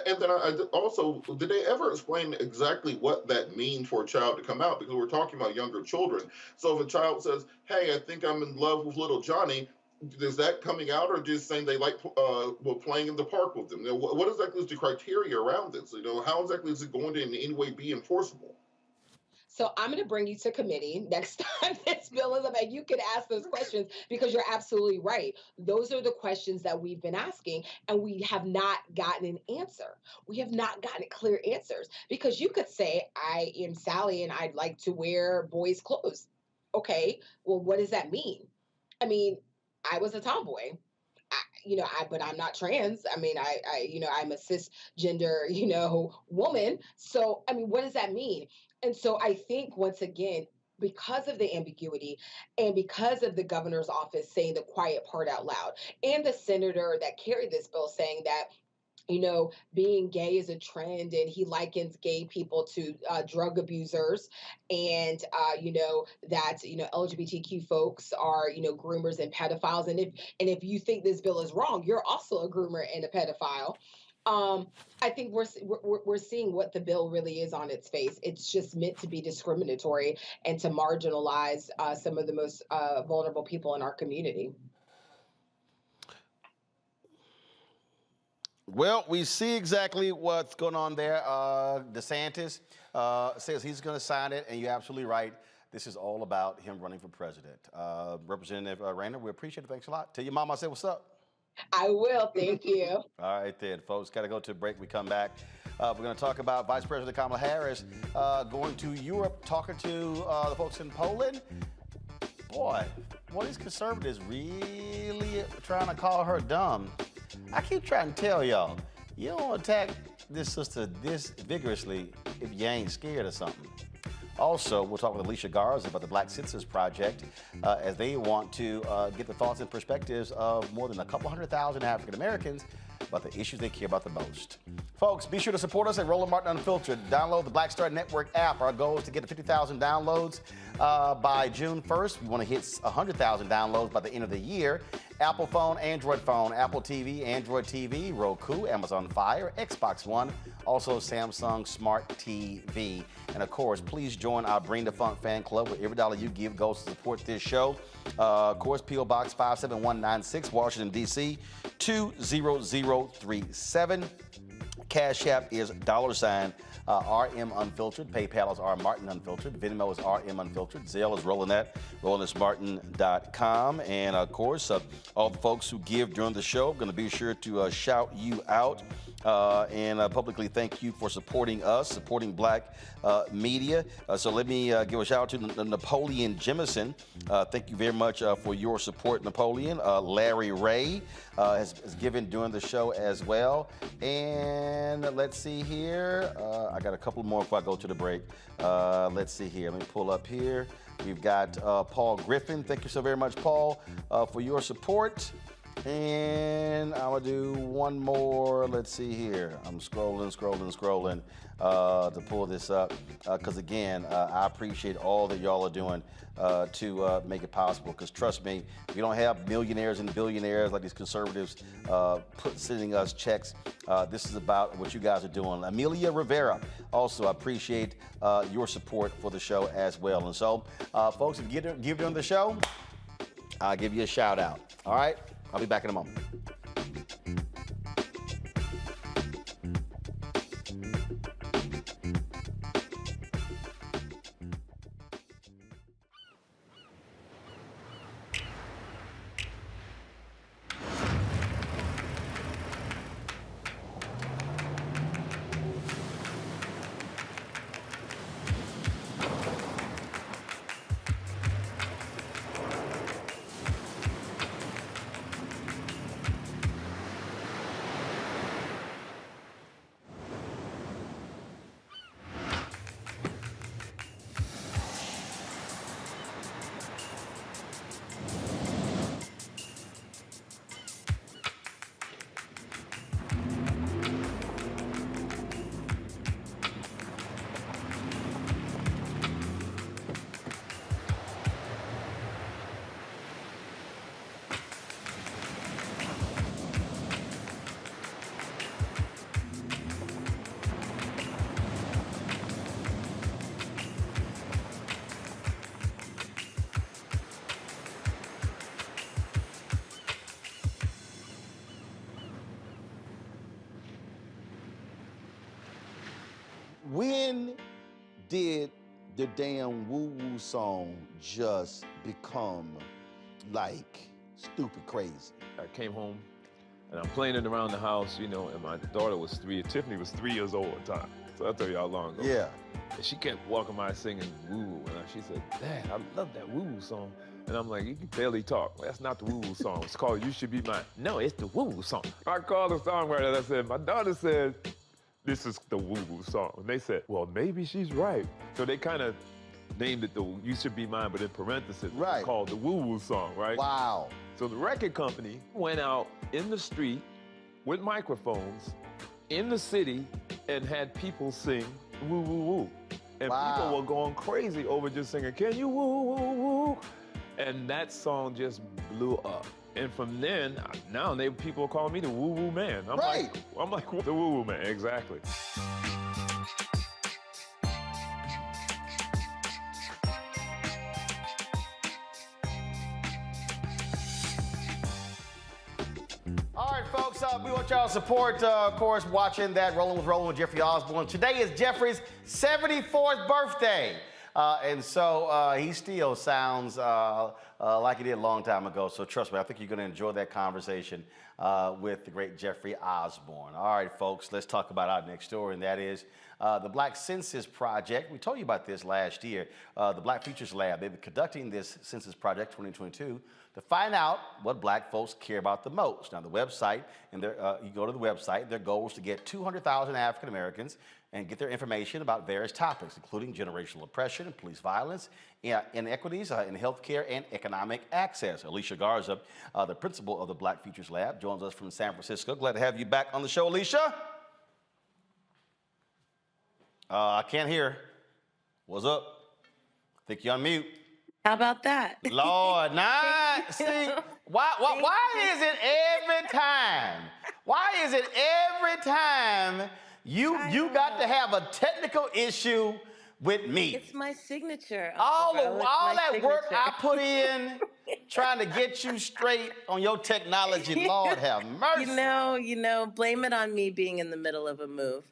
And then I also, did they ever explain exactly what that means for a child to come out? Because we're talking about younger children. So if a child says, hey, I think I'm in love with little Johnny, is that coming out, or just saying they like playing in the park with them? What exactly is the criteria around this? How exactly is it going to in any way be enforceable? So I'm going to bring you to committee next time this bill is up, and you can ask those questions, because you're absolutely right. Those are the questions that we've been asking, and we have not gotten an answer. We have not gotten clear answers, because you could say, I am Sally and I'd like to wear boys' clothes. Okay, well, what does that mean? I mean, I was a tomboy. But I'm not trans. I mean, I'm a cisgender, woman. So, I mean, what does that mean? And so I think, once again, because of the ambiguity and because of the governor's office saying the quiet part out loud, and the senator that carried this bill saying that, being gay is a trend, and he likens gay people to drug abusers, and that LGBTQ folks are groomers and pedophiles, and if you think this bill is wrong, you're also a groomer and a pedophile. I think we're seeing what the bill really is on its face. It's just meant to be discriminatory and to marginalize some of the most vulnerable people in our community. Well, we see exactly what's going on there. DeSantis says he's going to sign it, and you're absolutely right. This is all about him running for president. Representative Rayner, we appreciate it. Thanks a lot. Tell your mom I said what's up. I will. Thank you. All right, then, folks. Got to go to a break. We come back. We're going to talk about Vice President Kamala Harris going to Europe, talking to the folks in Poland. Boy, these conservatives really trying to call her dumb. I keep trying to tell y'all, you don't attack this sister this vigorously if you ain't scared of something. Also, we'll talk with Alicia Garza about the Black Citizens Project as they want to get the thoughts and perspectives of more than a couple 100,000 African Americans about the issues they care about the most. Folks, be sure to support us at Roland Martin Unfiltered. Download the Black Star Network app. Our goal is to get to 50,000 downloads by June 1st. We want to hit 100,000 downloads by the end of the year. Apple phone, Android phone, Apple TV, Android TV, Roku, Amazon Fire, Xbox One, also Samsung Smart TV. And of course, please join our Bring the Funk fan club, where every dollar you give goes to support this show. Of course, P.O. Box 57196, Washington, D.C., 20037. Cash App is $ RM Unfiltered. PayPal is R Martin Unfiltered. Venmo is RM Unfiltered. Zelle is RolandSMartin.com. And of course, all the folks who give during the show, I'm going to be sure to shout you out and publicly thank you for supporting us, supporting Black media. So let me give a shout out to Napoleon Jemison. Thank you very much for your support, Napoleon. Larry Ray has given during the show as well. And let's see here. I got a couple more before I go to the break. Let's see here. Let me pull up here. We've got Paul Griffin. Thank you so very much, Paul, for your support. And I'm gonna do one more. Let's see here. I'm scrolling to pull this up because again, I appreciate all that y'all are doing to make it possible. Because trust me, we don't have millionaires and billionaires like these conservatives sending us checks. This is about what you guys are doing. Amelia Rivera, also I appreciate your support for the show as well. And so, folks, if you give them the show, I'll give you a shout out. All right. I'll be back in a moment. When did the damn woo-woo song just become like stupid crazy? I came home and I'm playing it around the house, you know, and my daughter was 3. Tiffany was 3 years old at the time. So I'll tell you how long ago. Yeah. And she kept walking by singing woo-woo. And she said, Dad, I love that woo-woo song. And I'm like, you can barely talk. That's not the woo-woo song. It's called You Should Be Mine. No, it's the woo-woo song. I called the songwriter and I said, my daughter said, this is the woo-woo song. And they said, well, maybe she's right. So they kind of named it the You Should Be Mine, but in parentheses, right, called the woo-woo song, right? Wow. So the record company went out in the street with microphones in the city and had people sing woo-woo-woo. And people were going crazy over just singing, can you woo-woo-woo? And that song just blew up. And from then, now people call me the woo-woo man. I'm like, the woo-woo man, exactly. All right, folks, we want y'all to support, of course, watching that Rolling with Jeffrey Osborne. Today is Jeffrey's 74th birthday. And so he still sounds like he did a long time ago. So trust me, I think you're going to enjoy that conversation with the great Jeffrey Osborne. All right, folks, let's talk about our next story, and that is the Black Census Project. We told you about this last year. The Black Futures Lab, they've been conducting this Census Project 2022 to find out what Black folks care about the most. Now, the website, and you go to the website, their goal is to get 200,000 African Americans and get their information about various topics, including generational oppression and police violence, inequities in healthcare and economic access. Alicia Garza, the principal of the Black Futures Lab, joins us from San Francisco. Glad to have you back on the show, Alicia. I can't hear. What's up? I think you're on mute. How about that? Lord, nah. See, why is it every time? Why is it every time you got to have a technical issue with me? It's my signature. All that work I put in trying to get you straight on your technology, Lord have mercy. You know, blame it on me being in the middle of a move.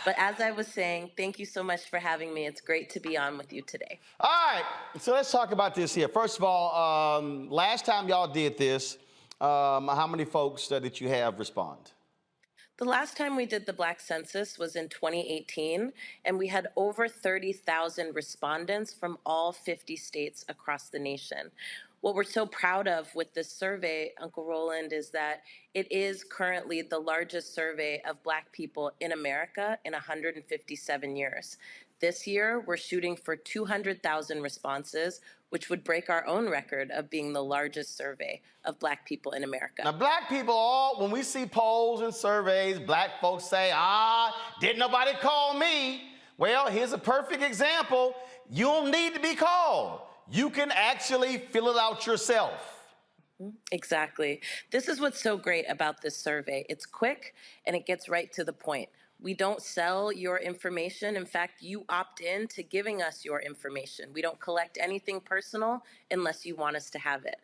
But as I was saying, thank you so much for having me. It's great to be on with you today. All right, so let's talk about this here. First of all, last time y'all did this, how many folks did you have respond? The last time we did the Black Census was in 2018, and we had over 30,000 respondents from all 50 states across the nation. What we're so proud of with this survey, Uncle Roland, is that it is currently the largest survey of Black people in America in 157 years. This year, we're shooting for 200,000 responses, which would break our own record of being the largest survey of Black people in America. Now, Black people, when we see polls and surveys, Black folks say, didn't nobody call me? Well, here's a perfect example. You don't need to be called. You can actually fill it out yourself. Exactly. This is what's so great about this survey. It's quick and it gets right to the point. We don't sell your information. In fact, you opt in to giving us your information. We don't collect anything personal unless you want us to have it.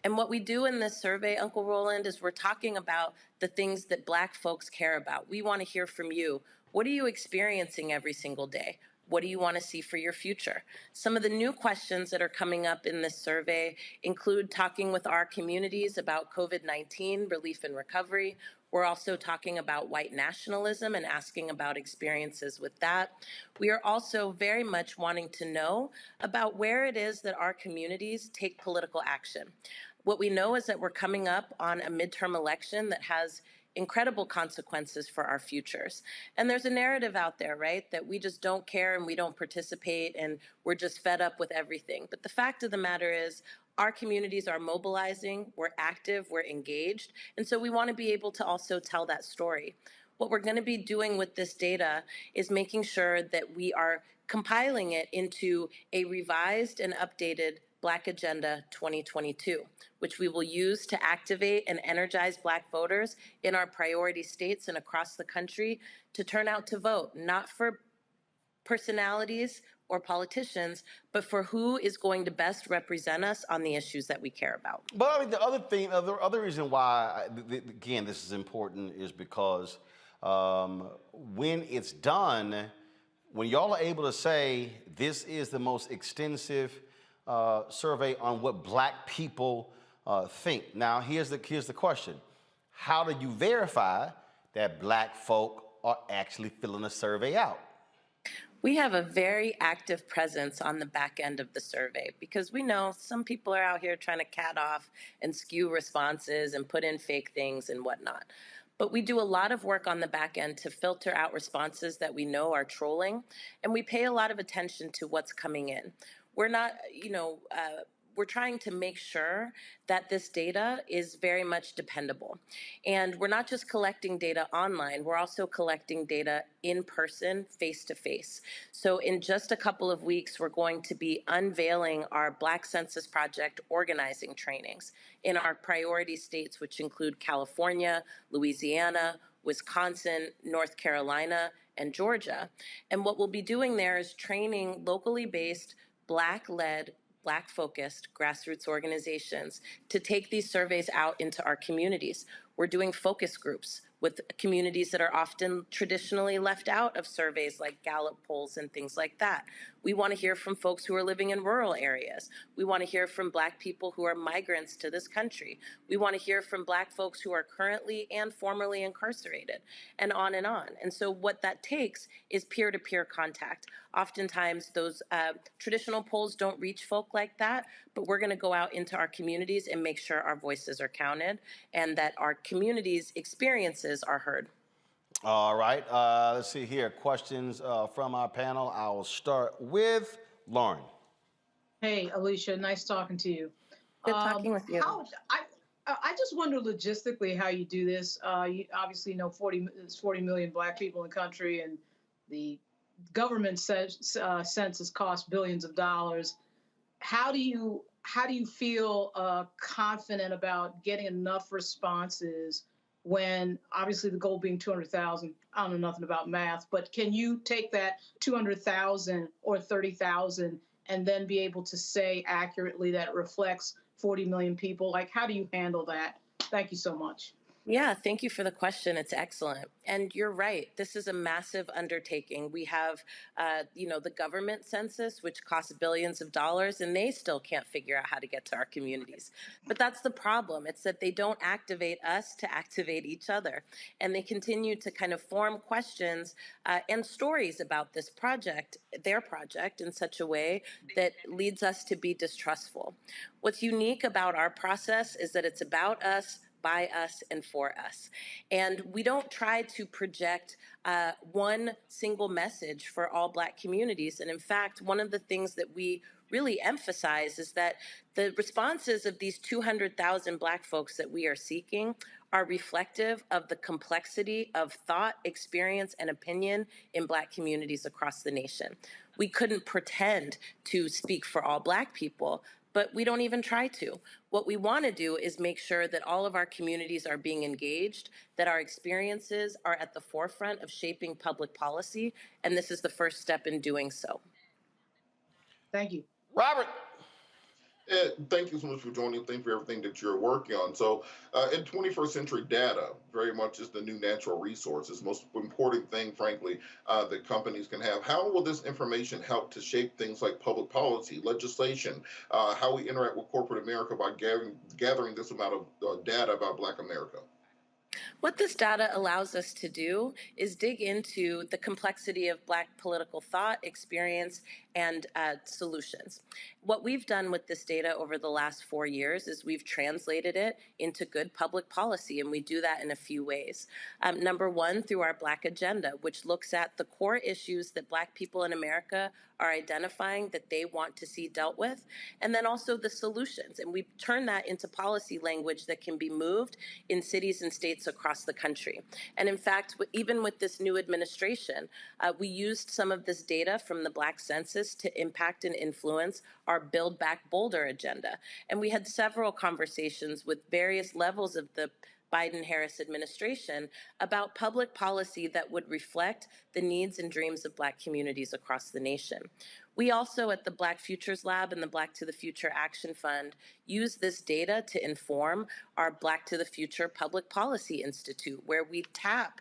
And what we do in this survey, Uncle Roland, is we're talking about the things that Black folks care about. We want to hear from you. What are you experiencing every single day? What do you want to see for your future? Some of the new questions that are coming up in this survey include talking with our communities about COVID-19 relief and recovery. We're also talking about white nationalism and asking about experiences with that. We are also very much wanting to know about where it is that our communities take political action. What we know is that we're coming up on a midterm election that has incredible consequences for our futures. And there's a narrative out there, right, that we just don't care and we don't participate and we're just fed up with everything. But the fact of the matter is, our communities are mobilizing, we're active, we're engaged, and so we want to be able to also tell that story. What we're going to be doing with this data is making sure that we are compiling it into a revised and updated Black Agenda 2022, which we will use to activate and energize Black voters in our priority states and across the country to turn out to vote, not for personalities or politicians, but for who is going to best represent us on the issues that we care about. But I mean, the other reason why, again, this is important is because when it's done, when y'all are able to say this is the most extensive survey on what Black people think. Now, here's the question. How do you verify that Black folk are actually filling a survey out? We have a very active presence on the back end of the survey because we know some people are out here trying to cat off and skew responses and put in fake things and whatnot. But we do a lot of work on the back end to filter out responses that we know are trolling, and we pay a lot of attention to what's coming in. We're not, we're trying to make sure that this data is very much dependable. And we're not just collecting data online, we're also collecting data in person, face to face. So in just a couple of weeks, we're going to be unveiling our Black Census Project organizing trainings in our priority states, which include California, Louisiana, Wisconsin, North Carolina, and Georgia. And what we'll be doing there is training locally based, Black-led, Black-focused grassroots organizations to take these surveys out into our communities. We're doing focus groups with communities that are often traditionally left out of surveys like Gallup polls and things like that. We want to hear from folks who are living in rural areas. We want to hear from Black people who are migrants to this country. We want to hear from Black folks who are currently and formerly incarcerated, and on and on. And so what that takes is peer-to-peer contact. Oftentimes those traditional polls don't reach folk like that, but we're going to go out into our communities and make sure our voices are counted and that our communities' experiences are heard. All right, let's see here. Questions from our panel. I'll start with Lauren. Hey, Alicia, nice talking to you. Good talking with you. I just wonder logistically how you do this. You obviously know 40 million Black people in the country, and the government census costs billions of dollars. How do you feel confident about getting enough responses when obviously the goal being 200,000? I don't know nothing about math, but can you take that 200,000 or 30,000 and then be able to say accurately that it reflects 40 million people? Like, how do you handle that? Thank you so much. Yeah, thank you for the question. It's excellent. And you're right. This is a massive undertaking. We have, the government census, which costs billions of dollars, and they still can't figure out how to get to our communities. But that's the problem. It's that they don't activate us to activate each other. And they continue to kind of form questions and stories about this project, their project, in such a way that leads us to be distrustful. What's unique about our process is that it's about us by us and for us. And we don't try to project one single message for all Black communities. And in fact, one of the things that we really emphasize is that the responses of these 200,000 Black folks that we are seeking are reflective of the complexity of thought, experience, and opinion in Black communities across the nation. We couldn't pretend to speak for all Black people, but we don't even try to. What we want to do is make sure that all of our communities are being engaged, that our experiences are at the forefront of shaping public policy, and this is the first step in doing so. Thank you. Robert. Thank you so much for joining. Thank you for everything that you're working on. So in 21st century, data very much is the new natural resource. It's the most important thing, frankly, that companies can have. How will this information help to shape things like public policy, legislation, how we interact with corporate America by gathering this amount of data about Black America? What this data allows us to do is dig into the complexity of Black political thought, experience, and solutions. What we've done with this data over the last 4 years is we've translated it into good public policy, and we do that in a few ways. Number one, through our Black Agenda, which looks at the core issues that Black people in America are identifying that they want to see dealt with, and then also the solutions. And we turn that into policy language that can be moved in cities and states across the country. And in fact, even with this new administration, we used some of this data from the Black Census to impact and influence our Build Back Bolder agenda. And we had several conversations with various levels of the Biden-Harris administration about public policy that would reflect the needs and dreams of Black communities across the nation. We also at the Black Futures Lab and the Black to the Future Action Fund use this data to inform our Black to the Future Public Policy Institute, where we tap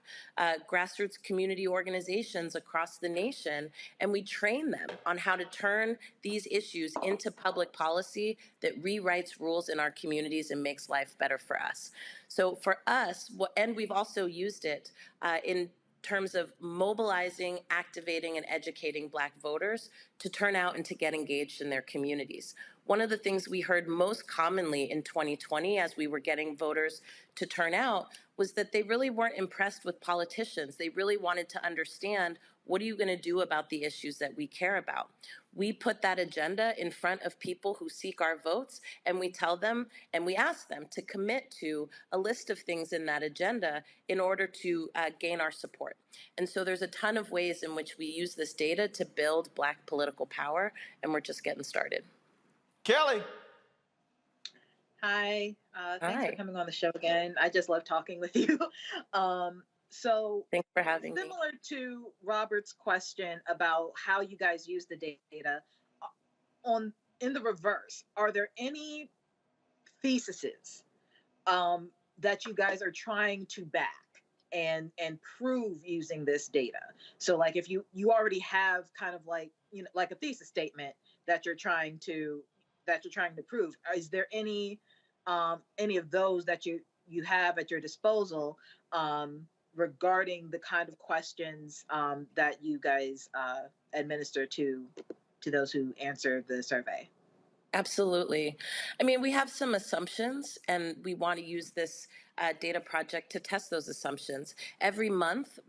grassroots community organizations across the nation, and we train them on how to turn these issues into public policy that rewrites rules in our communities and makes life better for us. So for us, and we've also used it in terms of mobilizing, activating, and educating Black voters to turn out and to get engaged in their communities. One of the things we heard most commonly in 2020 as we were getting voters to turn out was that they really weren't impressed with politicians. They really wanted to understand, what are you going to do about the issues that we care about? We put that agenda in front of people who seek our votes, and we tell them and we ask them to commit to a list of things in that agenda in order to gain our support. And so there's a ton of ways in which we use this data to build Black political power, and we're just getting started. Kelly. Hi. Thanks for coming on the show again. I just love talking with you. So thanks for having me. Similar to Robert's question about how you guys use the data, in the reverse, are there any theses that you guys are trying to back and prove using this data? So like if you already have kind of like, you know, like a thesis statement that you're trying to prove, is there any of those that you have at your disposal regarding the kind of questions that you guys administer to those who answer the survey? Absolutely. I mean, we have some assumptions, and we want to use this data project to test those assumptions. Every month,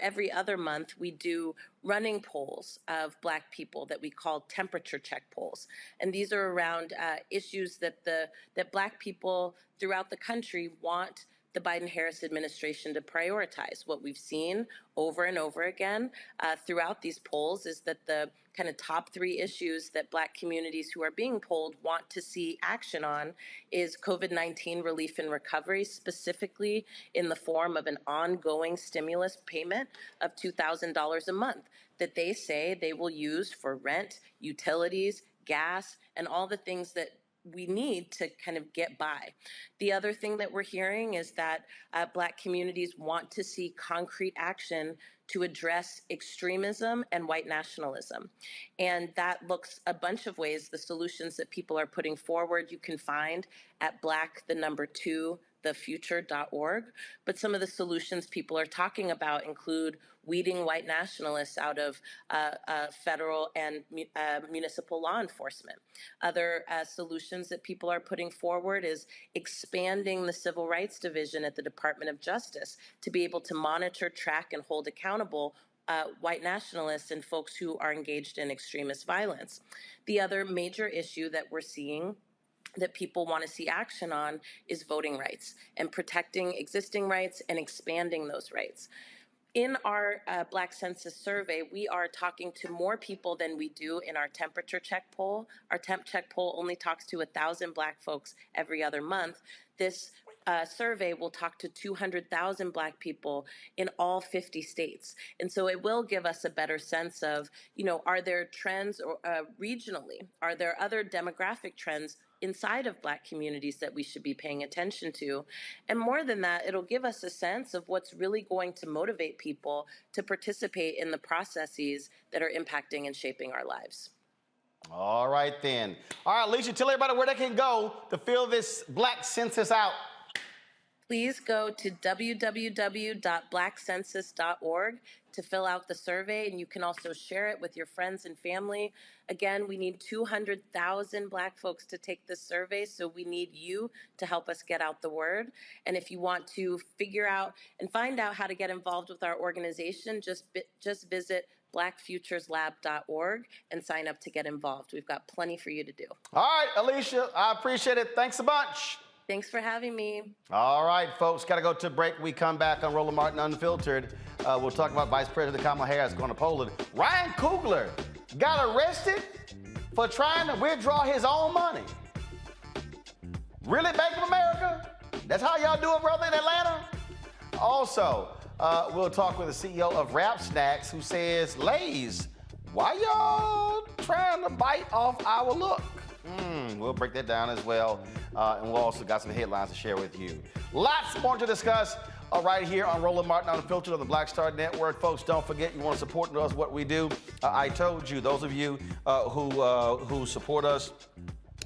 every other month, we do running polls of Black people that we call temperature check polls. And these are around issues that Black people throughout the country want the Biden-Harris administration to prioritize. What we've seen over and over again throughout these polls is that the kind of top 3 issues that Black communities who are being polled want to see action on is COVID-19 relief and recovery, specifically in the form of an ongoing stimulus payment of $2,000 a month that they say they will use for rent, utilities, gas, and all the things that we need to kind of get by. The other thing that we're hearing is that Black communities want to see concrete action to address extremism and white nationalism. And that looks a bunch of ways. The solutions that people are putting forward, you can find at Black, the number 2, thefuture.org. But some of the solutions people are talking about include weeding white nationalists out of federal and municipal law enforcement. Other solutions that people are putting forward is expanding the Civil Rights Division at the Department of Justice to be able to monitor, track, and hold accountable white nationalists and folks who are engaged in extremist violence. The other major issue that we're seeing that people want to see action on is voting rights and protecting existing rights and expanding those rights. In our Black Census survey, we are talking to more people than we do in our temperature check poll. Our temp check poll only talks to 1,000 Black folks every other month. This survey will talk to 200,000 Black people in all 50 states. And so it will give us a better sense of, are there trends or regionally? Are there other demographic trends inside of Black communities that we should be paying attention to? And more than that, it'll give us a sense of what's really going to motivate people to participate in the processes that are impacting and shaping our lives. All right, then. All right, Alicia, tell everybody where they can go to fill this Black Census out. Please go to www.blackcensus.org to fill out the survey, and you can also share it with your friends and family. Again, we need 200,000 Black folks to take this survey, so we need you to help us get out the word. And if you want to figure out and find out how to get involved with our organization, just visit blackfutureslab.org and sign up to get involved. We've got plenty for you to do. All right, Alicia, I appreciate it. Thanks a bunch. Thanks for having me. All right, folks, got to go to a break. We come back on Roland Martin Unfiltered. We'll talk about Vice President Kamala Harris going to Poland. Ryan Coogler got arrested for trying to withdraw his own money. Really, Bank of America? That's how y'all do it, brother, in Atlanta? Also, we'll talk with the CEO of Rap Snacks who says, Lay's, why y'all trying to bite off our look? We'll break that down as well. And we'll also got some headlines to share with you. Lots more to discuss right here on Roland Martin Unfiltered on the Black Star Network. Folks, don't forget, you want to support us, what we do. I told you, those of you who support us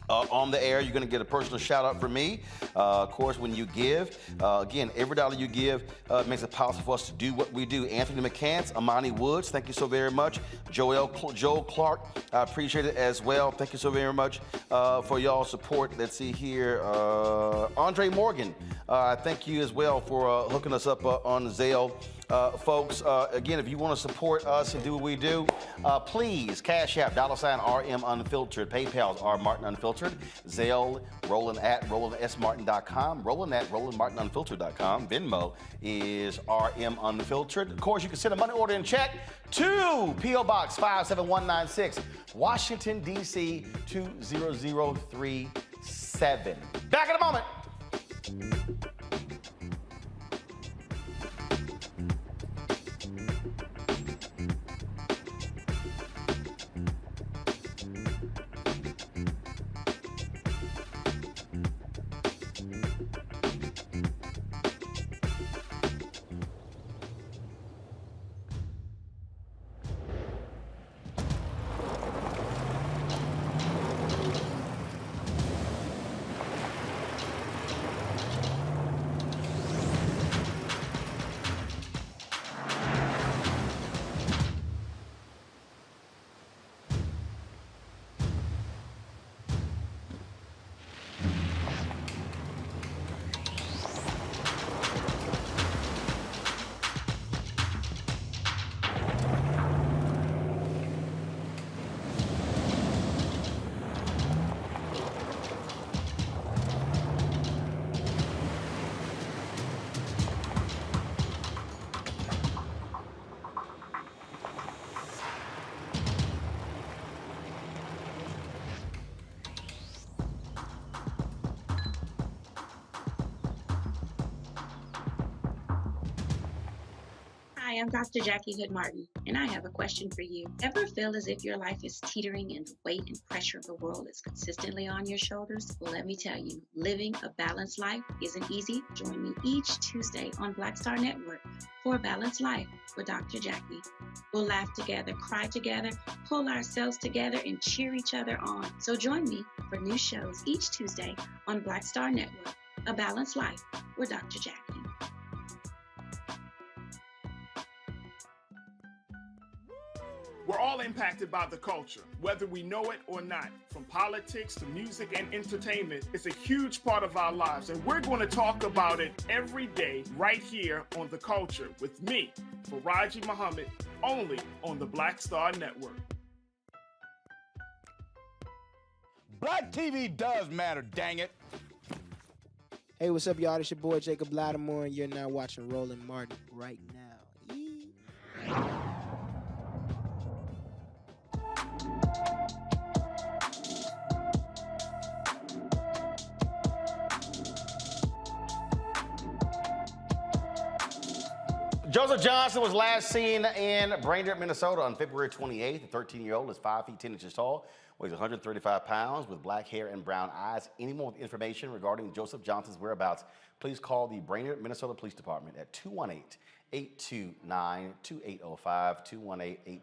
on the air, you're going to get a personal shout out from me. Of course, when you give, again, every dollar you give makes it possible for us to do what we do. Anthony McCants, Amani Woods, thank you so very much. Joel Clark, I appreciate it as well. Thank you so very much for y'all's support. Let's see here. Andre Morgan, thank you as well for hooking us up on Zelle. Folks, again, if you want to support us and do what we do, please, Cash App, $RM Unfiltered, PayPal's R Martin Unfiltered, Zelle, Roland at RolandSMartin.com, Roland at RolandMartinUnfiltered.com, Venmo is RM Unfiltered. Of course, you can send a money order and check to P.O. Box 57196, Washington, D.C. 20037. Back in a moment. Hi, I'm Dr. Jackie Hood Martin, and I have a question for you. Ever feel as if your life is teetering and the weight and pressure of the world is consistently on your shoulders? Well, let me tell you, living a balanced life isn't easy. Join me each Tuesday on Black Star Network for A Balanced Life with Dr. Jackie. We'll laugh together, cry together, pull ourselves together, and cheer each other on. So join me for new shows each Tuesday on Black Star Network A Balanced Life with Dr. Jackie. We're all impacted by the culture, whether we know it or not. From politics to music and entertainment, it's a huge part of our lives, and we're going to talk about it every day right here on The Culture with me, Faraji Muhammad, only on the Black Star Network. Black TV does matter, dang it. Hey, what's up, y'all? It's your boy Jacob Lattimore, and you're now watching Roland Martin right now. Joseph Johnson was last seen in Brainerd, Minnesota on February 28th. The 13-year-old is 5 feet 10 inches tall, weighs 135 pounds, with black hair and brown eyes. Any more information regarding Joseph Johnson's whereabouts, please call the Brainerd, Minnesota Police Department at 218-829-2805,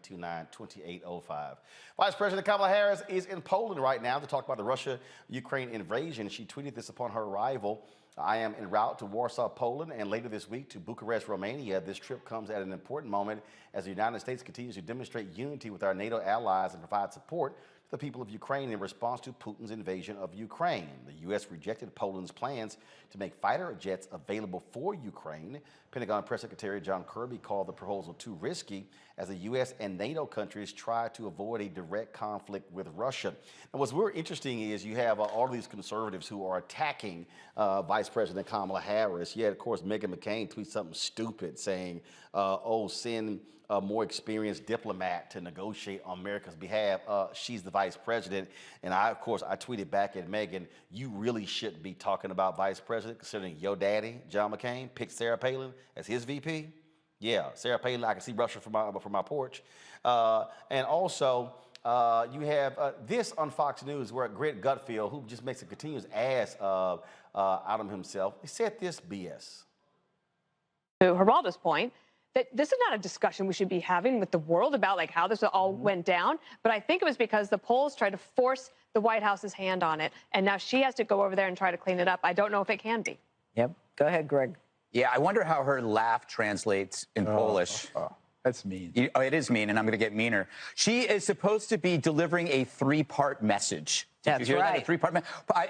218-829-2805. Vice President Kamala Harris is in Poland right now to talk about the Russia-Ukraine invasion. She tweeted this upon her arrival. I am en route to Warsaw, Poland, and later this week to Bucharest, Romania. This trip comes at an important moment as the United States continues to demonstrate unity with our NATO allies and provide support to the people of Ukraine in response to Putin's invasion of Ukraine. The U.S. rejected Poland's plans to make fighter jets available for Ukraine. Pentagon Press Secretary John Kirby called the proposal too risky as the U.S. and NATO countries try to avoid a direct conflict with Russia. And what's really interesting is you have all of these conservatives who are attacking Vice President Kamala Harris. Yet, of course, Meghan McCain tweets something stupid saying, send a more experienced diplomat to negotiate on America's behalf. She's the vice president. And I tweeted back at Meghan, you really shouldn't be talking about vice president considering your daddy, John McCain, picked Sarah Palin as his VP. Yeah, Sarah Palin, I can see Russia from my porch. And also, you have this on Fox News where Greg Gutfield, who just makes a continuous ass out of himself, he said this BS. To Geraldo's point, that this is not a discussion we should be having with the world about like how this all went down. But I think it was because the polls tried to force the White House's hand on it. And now she has to go over there and try to clean it up. I don't know if it can be. Yep. Go ahead, Greg. Yeah, I wonder how her laugh translates in Polish. That's mean. It is mean, and I'm going to get meaner. She is supposed to be delivering a 3-part message. Did you hear that? A 3-part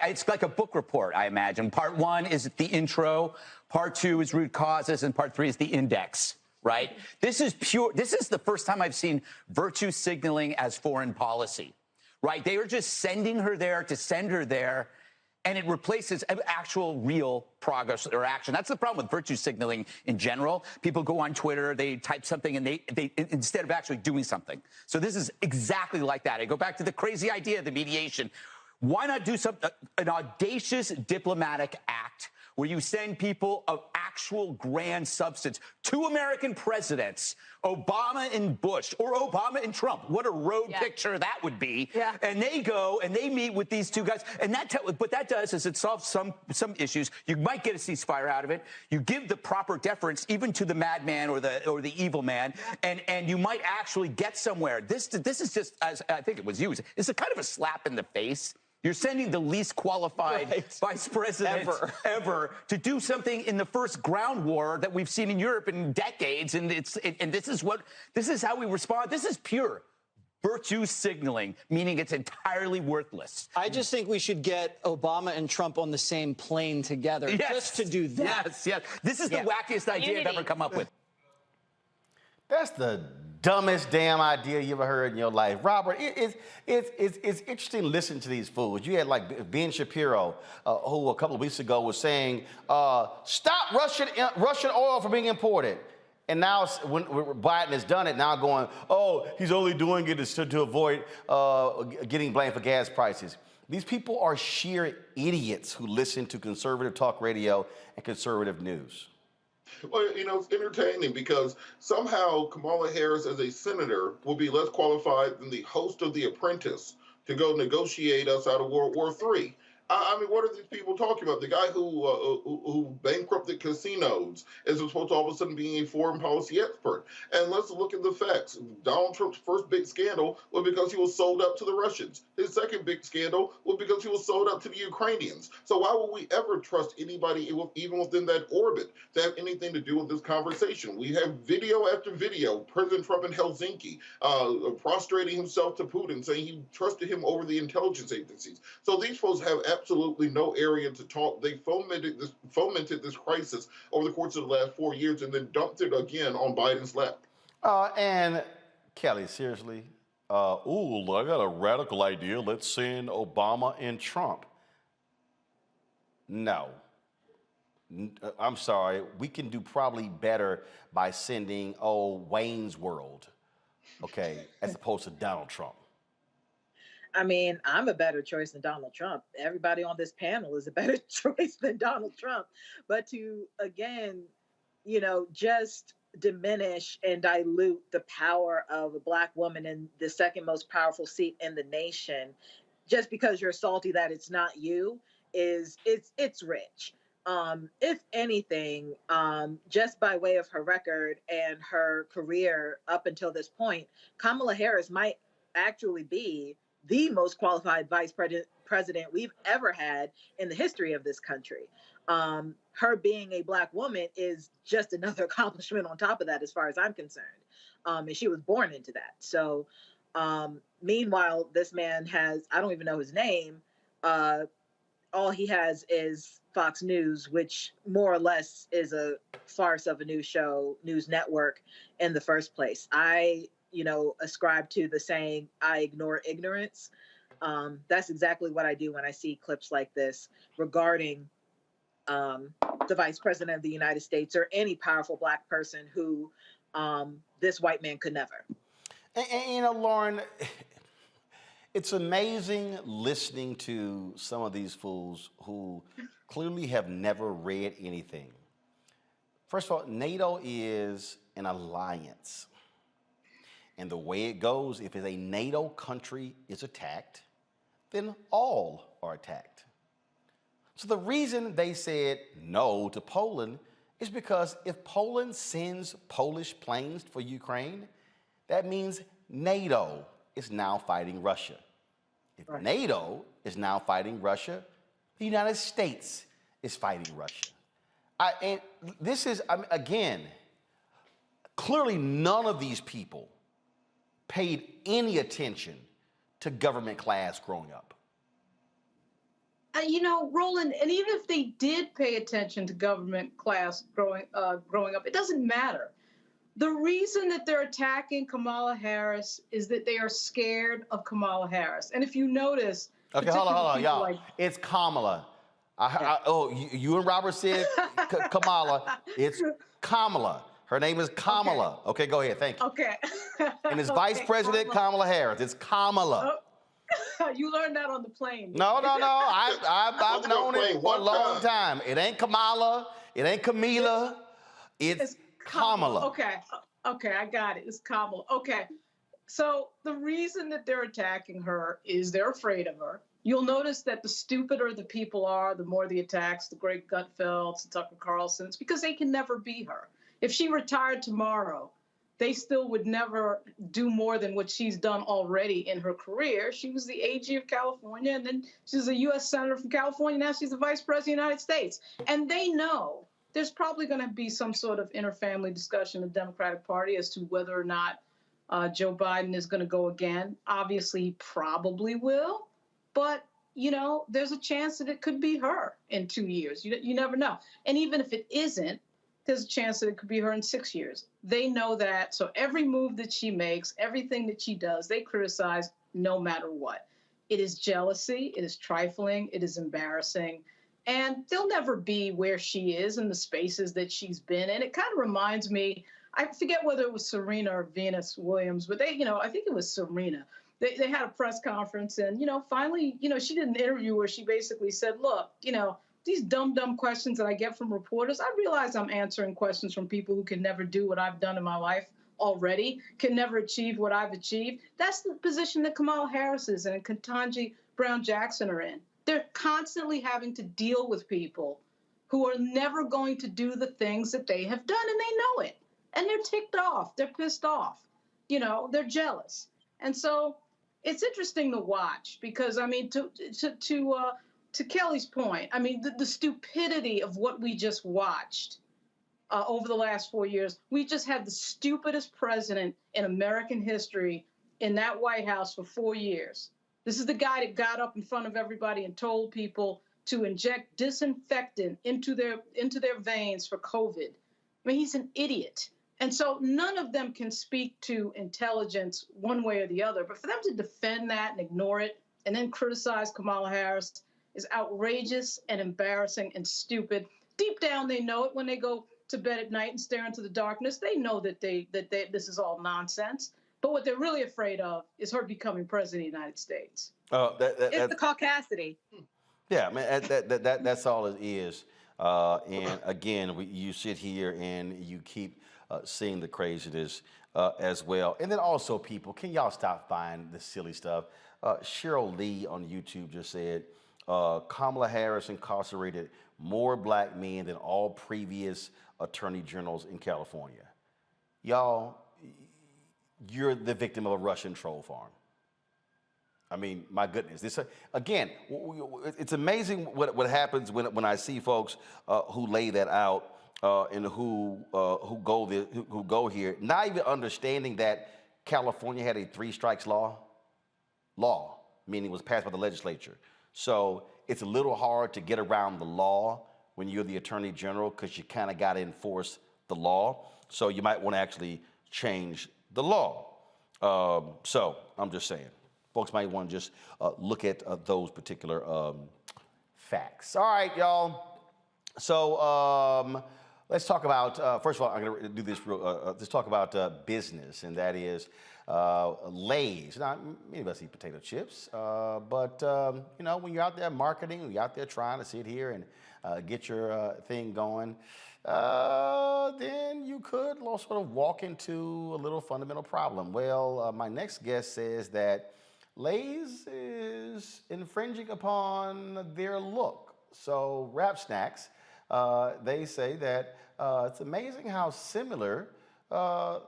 it's like a book report, I imagine. Part 1 is the intro, part 2 is root causes, and part 3 is the index. Right? This is the first time I've seen virtue signaling as foreign policy, right? They are just sending her there to send her there, and it replaces actual real progress or action. That's the problem with virtue signaling in general. People go on Twitter, they type something, and they instead of actually doing something. So this is exactly like that. I go back to the crazy idea of the mediation. Why not do an audacious diplomatic act where you send people of actual grand substance, 2 American presidents, Obama and Bush, or Obama and Trump. What a road picture that would be. Yeah. And they go and they meet with these 2 guys. And what that does is it solves some issues. You might get a ceasefire out of it. You give the proper deference even to the madman or the evil man, and you might actually get somewhere. This is just, as I think it was used, it's a kind of a slap in the face. You're sending the least qualified vice president ever to do something in the first ground war that we've seen in Europe in decades, and this is how we respond. This is pure virtue signaling, meaning it's entirely worthless. I just think we should get Obama and Trump on the same plane together just to do that. Yes. This is the wackiest idea I've ever come up with. That's the dumbest damn idea you ever heard in your life. Robert, it's interesting to listen to these fools. You had like Ben Shapiro, who a couple of weeks ago was saying, stop Russian oil from being imported. And now when Biden has done it, now going, oh, he's only doing it to avoid getting blamed for gas prices. These people are sheer idiots who listen to conservative talk radio and conservative news. Well, it's entertaining because somehow Kamala Harris as a senator will be less qualified than the host of The Apprentice to go negotiate us out of World War III. I mean, what are these people talking about? The guy who bankrupted casinos is supposed to all of a sudden be a foreign policy expert. And let's look at the facts. Donald Trump's first big scandal was because he was sold up to the Russians. His second big scandal was because he was sold up to the Ukrainians. So why would we ever trust anybody, even within that orbit, to have anything to do with this conversation? We have video after video, President Trump in Helsinki prostrating himself to Putin, saying he trusted him over the intelligence agencies. So these folks have absolutely no area to talk. They fomented this crisis over the course of the last 4 years and then dumped it again on Biden's lap. And Kelly, seriously, I got a radical idea. Let's send Obama and Trump. No. I'm sorry. We can do probably better by sending, Wayne's World, okay, as opposed to Donald Trump. I mean, I'm a better choice than Donald Trump. Everybody on this panel is a better choice than Donald Trump. But to, again, just diminish and dilute the power of a Black woman in the second most powerful seat in the nation, just because you're salty that it's not you, it's rich. If anything, just by way of her record and her career up until this point, Kamala Harris might actually be the most qualified vice president we've ever had in the history of this country. Her being a Black woman is just another accomplishment on top of that, as far as I'm concerned. And she was born into that. So meanwhile, this man has, I don't even know his name. All he has is Fox News, which more or less is a farce of a news network in the first place. I ascribe to the saying, I ignore ignorance. That's exactly what I do when I see clips like this regarding the Vice President of the United States or any powerful Black person who this white man could never. And Lauren, it's amazing listening to some of these fools who clearly have never read anything. First of all, NATO is an alliance. And the way it goes, if a NATO country is attacked, then all are attacked. So the reason they said no to Poland is because if Poland sends Polish planes for Ukraine, that means NATO is now fighting Russia. If NATO is now fighting Russia, the United States is fighting Russia. And this is, again, clearly none of these people paid any attention to government class growing up. Roland, and even if they did pay attention to government class growing up, it doesn't matter. The reason that they're attacking Kamala Harris is that they are scared of Kamala Harris. And if you notice... Okay, hold on, y'all. It's Kamala. You and Robert said Kamala. It's Kamala. Her name is Kamala. Okay, go ahead. Thank you. Okay. And it's Vice President Kamala Harris. It's Kamala. You learned that on the plane. No. I've known it for a long time. It ain't Kamala. It ain't Camila. It's Kamala. Okay, I got it. It's Kamala. Okay. So the reason that they're attacking her is they're afraid of her. You'll notice that the stupider the people are, the more the attacks, the Greg Gutfelds, the Tucker Carlsons, because they can never be her. If she retired tomorrow, they still would never do more than what she's done already in her career. She was the AG of California, and then she was a U.S. Senator from California. Now she's the Vice President of the United States. And they know there's probably going to be some sort of inter-family discussion in the Democratic Party as to whether or not Joe Biden is going to go again. Obviously, he probably will. But, there's a chance that it could be her in 2 years. You never know. And even if it isn't, there's a chance that it could be her in 6 years. They know that. So every move that she makes, everything that she does, they criticize no matter what. It is jealousy. It is trifling. It is embarrassing. And they'll never be where she is in the spaces that she's been. And it kind of reminds me, I forget whether it was Serena or Venus Williams, but they, I think it was Serena. They had a press conference and, finally, she did an interview where she basically said, look, these dumb questions that I get from reporters, I realize I'm answering questions from people who can never do what I've done in my life already, can never achieve what I've achieved. That's the position that Kamala Harris is and Ketanji Brown Jackson are in. They're constantly having to deal with people who are never going to do the things that they have done, and they know it. And they're ticked off. They're pissed off. You know, they're jealous. And so it's interesting to watch because, I mean, to Kelly's point, I mean, the stupidity of what we just watched over the last 4 years. We just had the stupidest president in American history in that White House for 4 years. This is the guy that got up in front of everybody and told people to inject disinfectant into their veins for COVID. I mean, he's an idiot. And so none of them can speak to intelligence one way or the other. But for them to defend that and ignore it and then criticize Kamala Harris is outrageous and embarrassing and stupid. Deep down, they know it when they go to bed at night and stare into the darkness. They know that this is all nonsense. But what they're really afraid of is her becoming president of the United States. It's the caucasity. Yeah, I mean, that's all it is. And again, you sit here and you keep seeing the craziness as well. And then also, people, can y'all stop buying this silly stuff? Cheryl Lee on YouTube just said, Kamala Harris incarcerated more black men than all previous attorney generals in California. Y'all, you're the victim of a Russian troll farm. I mean, my goodness. This again, it's amazing what happens when I see folks who lay that out and who go here, not even understanding that California had a 3 strikes law, meaning it was passed by the legislature. So it's a little hard to get around the law when you're the attorney general because you kind of got to enforce the law. So you might want to actually change the law. So I'm just saying, folks might want to just look at those particular facts. All right, y'all. So let's talk about, first of all, I'm going to do this let's talk about business, and that is Lay's. Now, many of us eat potato chips, but you know, when you're out there marketing, when you're out there trying to sit here and get your thing going, then you could sort of walk into a little fundamental problem. Well, my next guest says that Lay's is infringing upon their look. So Rap Snacks, they say that it's amazing how similar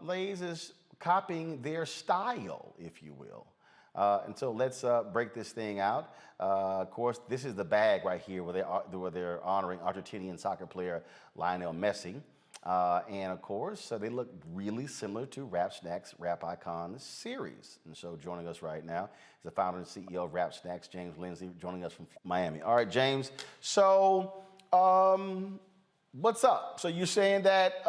Lay's is copying their style, if you will. And so let's break this thing out. Of course, this is the bag right here where they're honoring Argentinian soccer player Lionel Messi. And of course, they look really similar to Rap Snacks Rap Icons series. And so joining us right now is the founder and CEO of Rap Snacks, James Lindsay, joining us from Miami. All right, James. So what's up? So you're saying that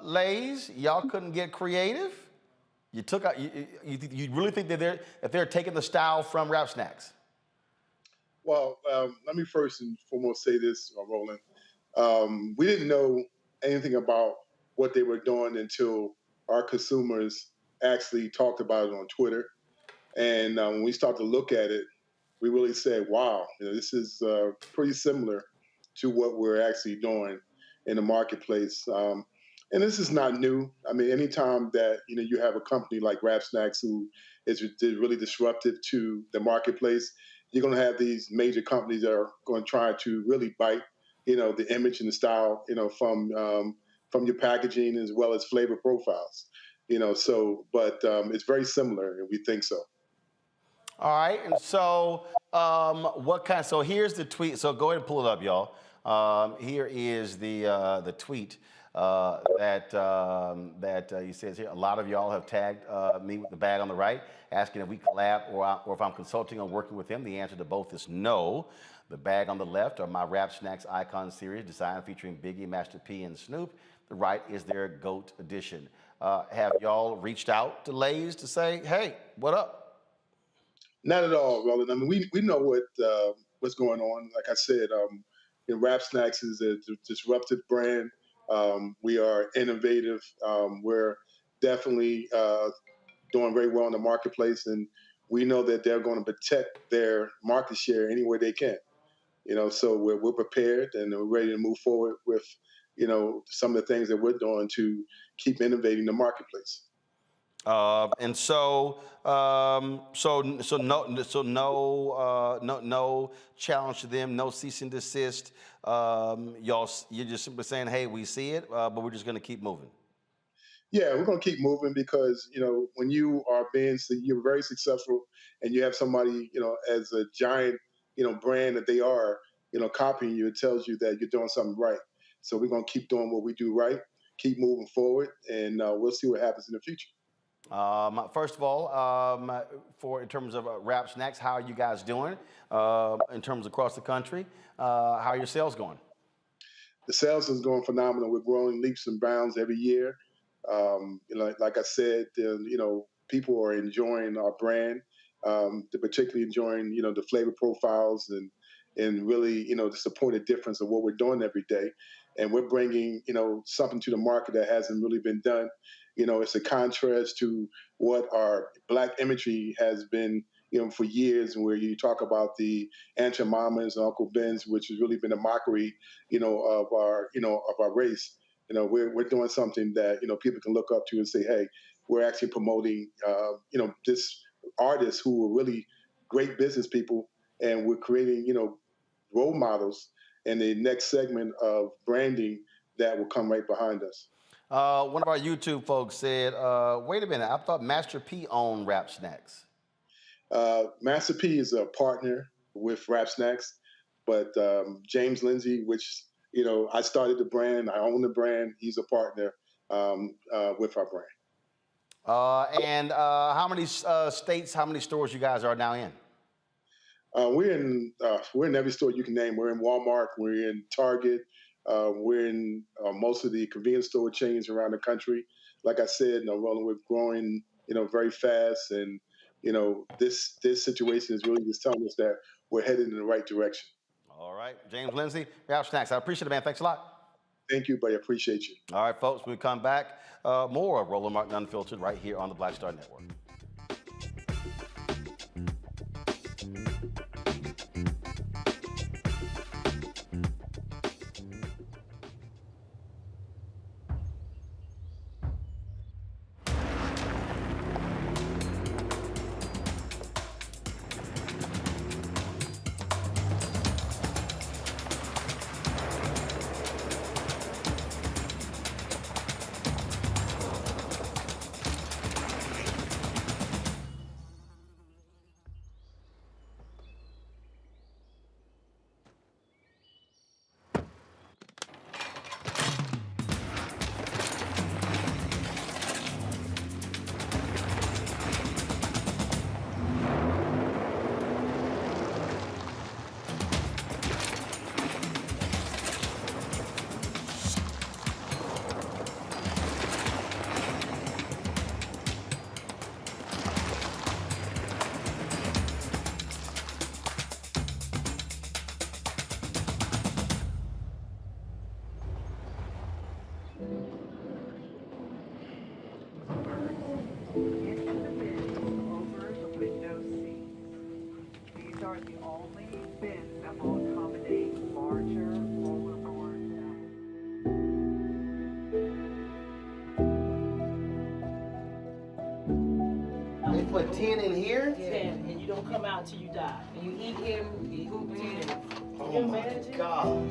Lay's, y'all couldn't get creative? You took out. You really think that they're taking the style from Rap Snacks? Well, let me first and foremost say this, Roland. We didn't know anything about what they were doing until our consumers actually talked about it on Twitter. And when we started to look at it, we really said, wow, this is pretty similar to what we're actually doing in the marketplace. And this is not new. I mean, anytime that you have a company like Rap Snacks who is really disruptive to the marketplace, you're going to have these major companies that are going to try to really bite, the image and the style, from your packaging as well as flavor profiles. But it's very similar, and we think so. All right, and so so here's the tweet. So go ahead and pull it up, y'all. Here is the tweet. That he says here, a lot of y'all have tagged me with the bag on the right, asking if we collab or if I'm consulting or working with him. The answer to both is no. The bag on the left are my Rap Snacks Icon series, designed featuring Biggie, Master P, and Snoop. The right is their GOAT edition. Have y'all reached out to Lay's to say, hey, what up? Not at all, Roland. I mean, we know what's going on. Like I said, Rap Snacks is a disruptive brand. We are innovative. We're definitely doing very well in the marketplace, and we know that they're going to protect their market share any way they can. So we're prepared and we're ready to move forward with, some of the things that we're doing to keep innovating the marketplace. And so no challenge to them, no cease and desist. You're just simply saying, hey, we see it, but we're just going to keep moving. Yeah, we're going to keep moving because, when you are you're very successful and you have somebody, as a giant, brand that they are, copying you, it tells you that you're doing something right. So we're going to keep doing what we do right, keep moving forward, and we'll see what happens in the future. First of all, in terms of Rap Snacks, how are you guys doing in terms across the country? How are your sales going? The sales is going phenomenal. We're growing leaps and bounds every year. Like I said, people are enjoying our brand. They're particularly enjoying, the flavor profiles and really, the supported difference of what we're doing every day. And we're bringing, something to the market that hasn't really been done. It's a contrast to what our Black imagery has been, for years, and where you talk about the Aunt Jemimas and Uncle Bens, which has really been a mockery, of our race. We're doing something that, people can look up to and say, hey, we're actually promoting, this artists who are really great business people, and we're creating, role models in the next segment of branding that will come right behind us. One of our YouTube folks said, wait a minute, I thought Master P owned Rap Snacks. Master P is a partner with Rap Snacks, but James Lindsay, which, I started the brand, I own the brand, he's a partner with our brand. And how many states, how many stores you guys are now in? We're in every store you can name. We're in Walmart, we're in Target, we're in most of the convenience store chains around the country. Like I said, we're growing, very fast, and this situation is really just telling us that we're headed in the right direction. All right, James Lindsay, Rap Snacks. I appreciate it, man. Thanks a lot. Thank you, buddy. I appreciate you. All right, folks, when we come back, more of Roland Martin Unfiltered right here on the Black Star Network. They put 10 in here? 10, and you don't come out till you die. And you eat him, you eat 10. Oh my God.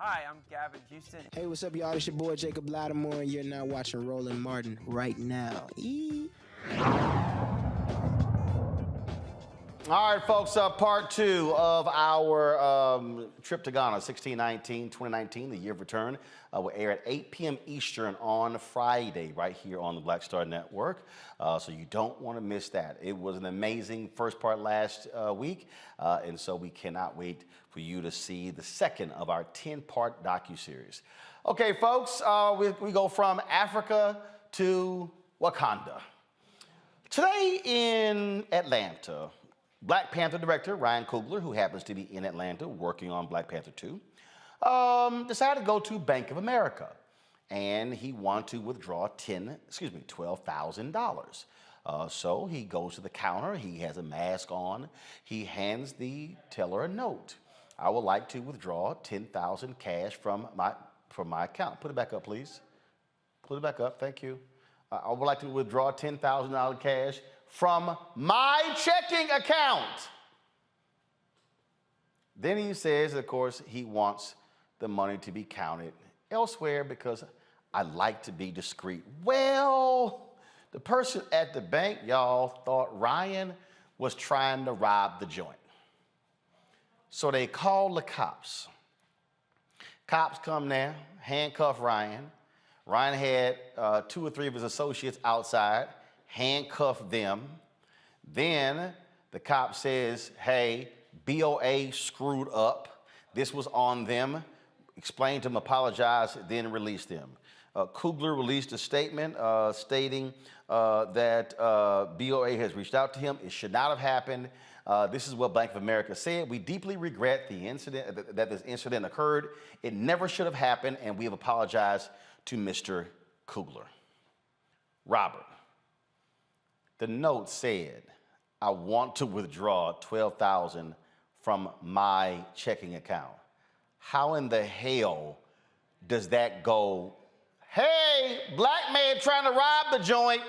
Hi, I'm Gavin Houston. Hey, what's up, y'all? It's your boy Jacob Lattimore, and you're now watching Roland Martin right now. All right, folks, part two of our trip to Ghana, 2019, the year of return, will air at 8 p.m. Eastern on Friday, right here on the Black Star Network. So you don't want to miss that. It was an amazing first part last week, and so we cannot wait for you to see the second of our 10-part docuseries. Okay, folks, we go from Africa to Wakanda. Today in Atlanta, Black Panther director Ryan Coogler, who happens to be in Atlanta working on Black Panther 2, decided to go to Bank of America, and he wanted to withdraw $12,000. So he goes to the counter, he has a mask on, he hands the teller a note. I would like to withdraw $10,000 cash from my account. Put it back up, please. Put it back up, thank you. I would like to withdraw $10,000 cash from my checking account. Then he says, of course, he wants the money to be counted elsewhere because I like to be discreet. Well, the person at the bank, y'all, thought Ryan was trying to rob the joint. So they called the cops. Cops come there, handcuff Ryan. Ryan had 2 or 3 of his associates outside, handcuff them. Then the cop says, hey, BOA screwed up. This was on them. Explained to them, apologized, then released them. Coogler released a statement stating that BOA has reached out to him. It should not have happened. This is what Bank of America said. We deeply regret the incident, that this incident occurred. It never should have happened, and we have apologized to Mr. Coogler. Robert, the note said, I want to withdraw $12,000 from my checking account. How in the hell does that go, hey, black man trying to rob the joint?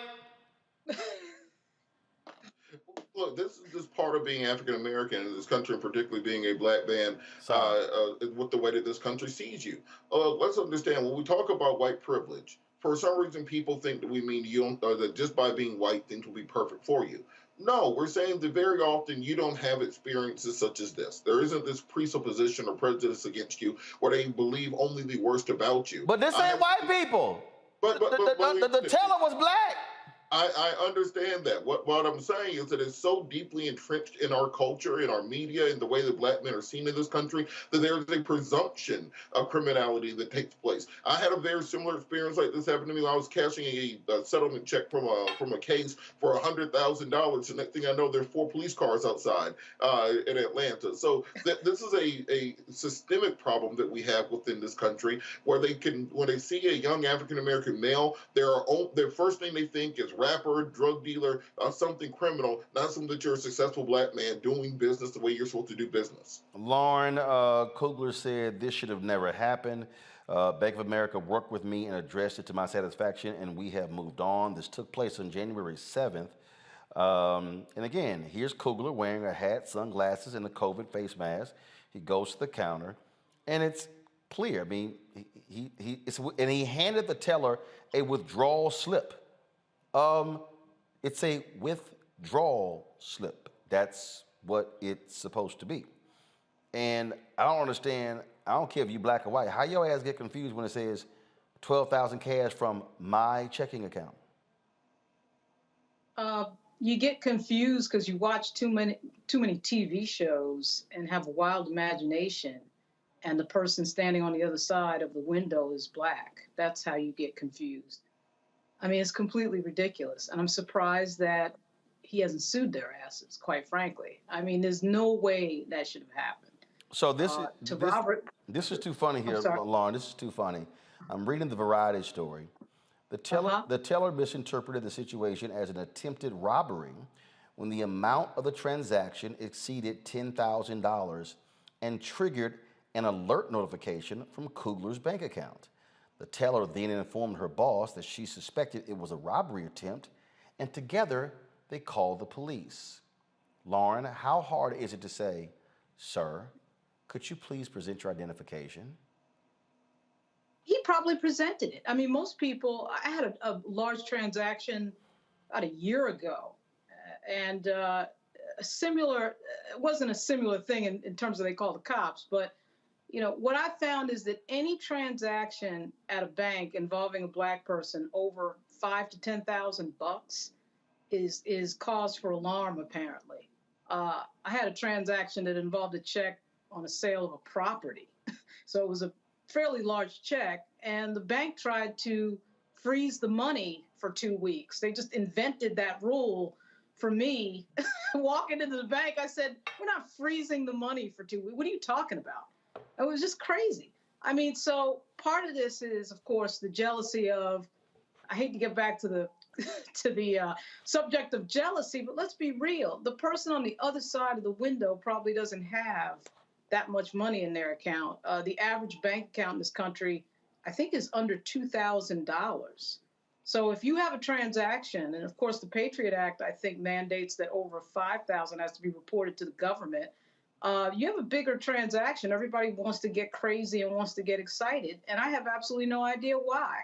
Look, this is just part of being African American in this country, and particularly being a black man, with the way that this country sees you. Let's understand, when we talk about white privilege, for some reason people think that we mean you don't, that just by being white, things will be perfect for you. No, we're saying that very often you don't have experiences such as this. There isn't this presupposition or prejudice against you where they believe only the worst about you. But this ain't white people. But the teller was black. I understand that. What I'm saying is that it's so deeply entrenched in our culture, in our media, in the way that black men are seen in this country, that there's a presumption of criminality that takes place. I had a very similar experience like this happen to me when I was cashing a settlement check from a case for $100,000. The next thing I know, there are 4 police cars outside in Atlanta. So this is a systemic problem that we have within this country, where when they see a young African American male, their first thing they think is rapper, drug dealer, something criminal, not something that you're a successful black man doing business the way you're supposed to do business. Lauren Coogler said this should have never happened. Bank of America worked with me and addressed it to my satisfaction, and we have moved on. This took place on January 7th. And again, here's Coogler wearing a hat, sunglasses, and a COVID face mask. He goes to the counter, and it's clear. I mean, he handed the teller a withdrawal slip. It's a withdrawal slip. That's what it's supposed to be. And I don't understand, I don't care if you black or white, how your ass get confused when it says $12,000 cash from my checking account? You get confused because you watch too many TV shows and have a wild imagination, and the person standing on the other side of the window is black. That's how you get confused. I mean, it's completely ridiculous. And I'm surprised that he hasn't sued their asses, quite frankly. I mean, there's no way that should have happened. So this is too funny here, Lauren. This is too funny. I'm reading the Variety story. The teller misinterpreted the situation as an attempted robbery when the amount of the transaction exceeded $10,000 and triggered an alert notification from Coogler's bank account. The teller then informed her boss that she suspected it was a robbery attempt, and together they called the police. Lauren, how hard is it to say, sir, could you please present your identification? He probably presented it. I mean, most people, I had a large transaction about a year ago, and similar, it wasn't a similar thing in terms of they call the cops, but what I found is that any transaction at a bank involving a black person over $5,000 to $10,000 is cause for alarm, apparently. I had a transaction that involved a check on a sale of a property. So it was a fairly large check, and the bank tried to freeze the money for 2 weeks. They just invented that rule for me. Walking into the bank, I said, we're not freezing the money for 2 weeks. What are you talking about? It was just crazy. I mean, so part of this is, of course, the jealousy of, I hate to get back to the subject of jealousy, but let's be real. The person on the other side of the window probably doesn't have that much money in their account. The average bank account in this country, I think, is under $2,000. So if you have a transaction, and of course the Patriot Act, I think, mandates that over $5,000 has to be reported to the government. You have a bigger transaction. Everybody wants to get crazy and wants to get excited, and I have absolutely no idea why.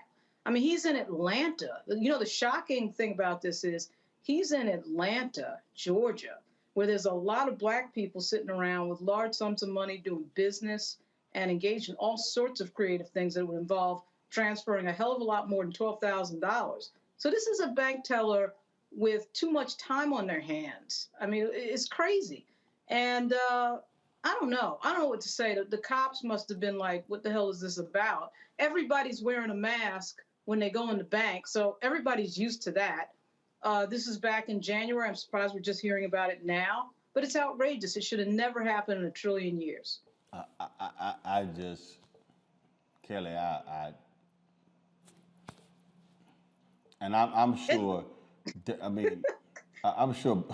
I mean, he's in Atlanta. The shocking thing about this is he's in Atlanta, Georgia, where there's a lot of black people sitting around with large sums of money doing business and engaged in all sorts of creative things that would involve transferring a hell of a lot more than $12,000. So this is a bank teller with too much time on their hands. I mean, it's crazy. And I don't know. I don't know what to say. The cops must have been like, what the hell is this about? Everybody's wearing a mask when they go in the bank, so everybody's used to that. This is back in January. I'm surprised we're just hearing about it now, but it's outrageous. It should have never happened in a trillion years. I just, Kelly, and I'm sure, I'm sure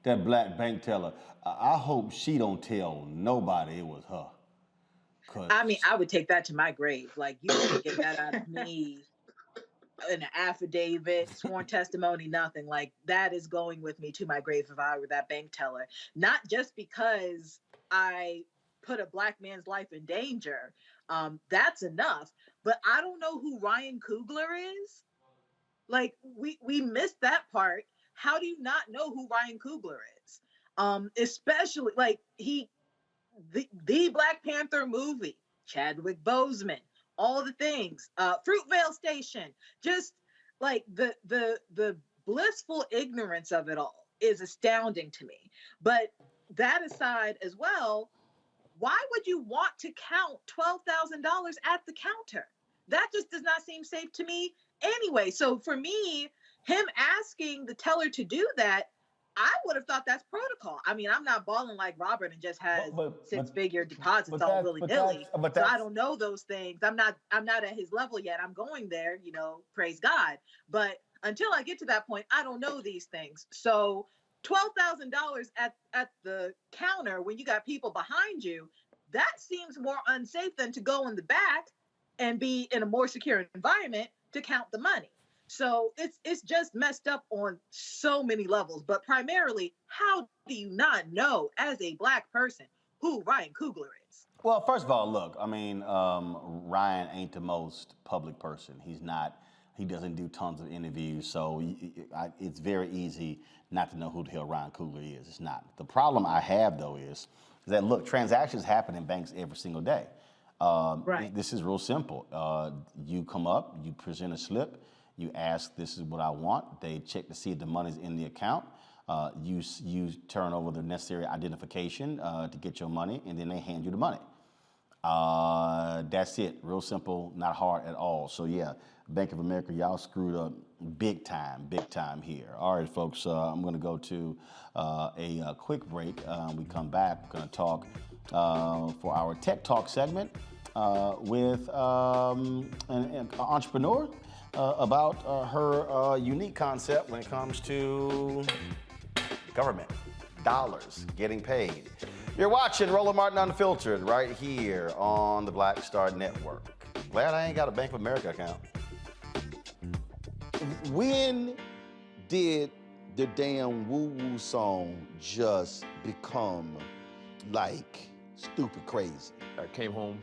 that black bank teller, I hope she don't tell nobody it was her. I mean, I would take that to my grave. Like, you can't get that out of me. An affidavit, sworn testimony, nothing. Like, that is going with me to my grave if I were that bank teller. Not just because I put a black man's life in danger. That's enough. But I don't know who Ryan Coogler is. Like, we missed that part. How do you not know who Ryan Coogler is? Especially, like, the Black Panther movie, Chadwick Boseman, all the things, Fruitvale Station, just like the blissful ignorance of it all is astounding to me. But that aside as well, why would you want to count $12,000 at the counter? That just does not seem safe to me anyway. So for me, him asking the teller to do that, I would have thought that's protocol. I mean, I'm not balling like Robert and just has six-figure deposits all willy-nilly. So I don't know those things. I'm not at his level yet. I'm going there, praise God. But until I get to that point, I don't know these things. So $12,000 at the counter when you got people behind you, that seems more unsafe than to go in the back and be in a more secure environment to count the money. So it's just messed up on so many levels. But primarily, how do you not know as a black person who Ryan Coogler is? Well, first of all, look, I mean, Ryan ain't the most public person. He's not. He doesn't do tons of interviews, so it's very easy not to know who the hell Ryan Coogler is. It's not. The problem I have, though, is that, look, transactions happen in banks every single day. Right. This is real simple. You come up, you present a slip, you ask, this is what I want. They check to see if the money's in the account. You turn over the necessary identification to get your money, and then they hand you the money. That's it. Real simple, not hard at all. So yeah, Bank of America, y'all screwed up big time here. All right, folks, I'm gonna go to a quick break. We come back, we're gonna talk for our Tech Talk segment with an entrepreneur about her unique concept when it comes to government, dollars, getting paid. You're watching Roland Martin Unfiltered right here on the Black Star Network. Glad I ain't got a Bank of America account. When did the damn woo-woo song just become like stupid crazy? I came home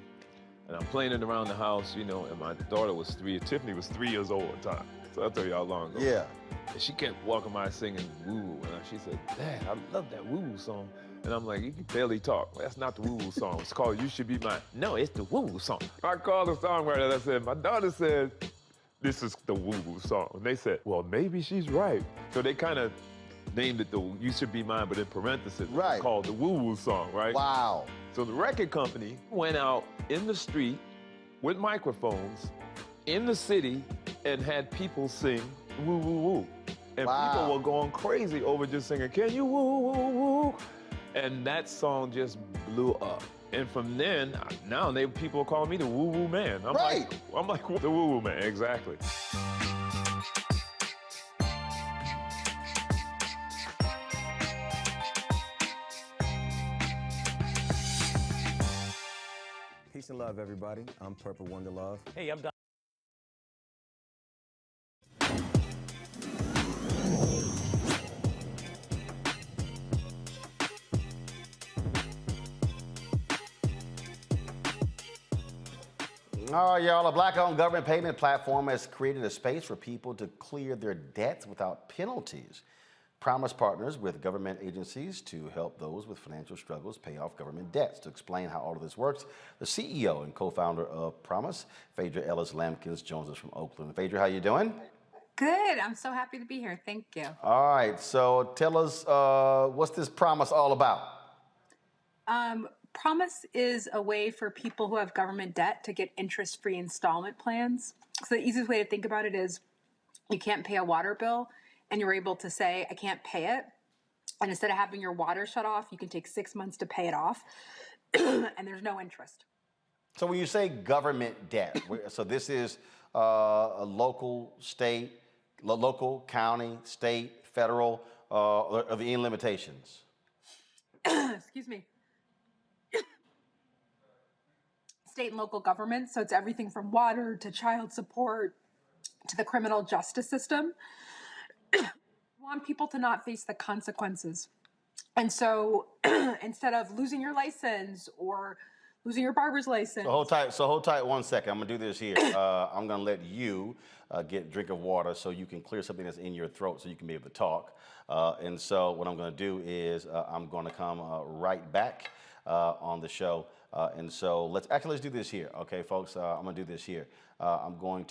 and I'm playing it around the house, and my daughter was 3. Tiffany was 3 years old at the time. So I'll tell you how long ago. Yeah. And she kept walking by singing woo-woo. And she said, Dad, I love that woo-woo song. And I'm like, you can barely talk. That's not the woo-woo song. It's called You Should Be Mine. No, it's the woo-woo song. I called the songwriter and I said, my daughter said, this is the woo-woo song. And they said, well, maybe she's right. So they kind of named it the You Should Be Mine, but in parentheses, it's called the woo-woo song, right? Wow. So the record company went out in the street with microphones in the city and had people sing woo-woo-woo. And people were going crazy over just singing, can you woo-woo-woo? And that song just blew up. And from then, now people call me the woo-woo man. I'm like, the woo-woo man, exactly. Peace and love, everybody. I'm Purple Wonder Love. Hey, I'm Don. All right, y'all. A Black-owned government payment platform has created a space for people to clear their debts without penalties. Promise partners with government agencies to help those with financial struggles pay off government debts. To explain how all of this works, the CEO and co-founder of Promise, Phaedra Ellis-Lampkins, joins us from Oakland. Phaedra, how you doing? Good. I'm so happy to be here. Thank you. All right. So tell us, what's this Promise all about? Promise is a way for people who have government debt to get interest-free installment plans. So the easiest way to think about it is you can't pay a water bill and you're able to say, I can't pay it. And instead of having your water shut off, you can take 6 months to pay it off and there's no interest. So when you say government debt, so this is a local, state, local, county, state, federal, are there any limitations? Excuse me. State and local government, so it's everything from water to child support to the criminal justice system. We want people to not face the consequences. And so instead of losing your license or losing your barber's license. So hold tight 1 second. I'm gonna do this here. I'm gonna let you get a drink of water so you can clear something that's in your throat so you can be able to talk. And so what I'm gonna do is I'm gonna come right back on the show. And so let's do this here, okay, folks? I'm gonna do this here. I'm gonna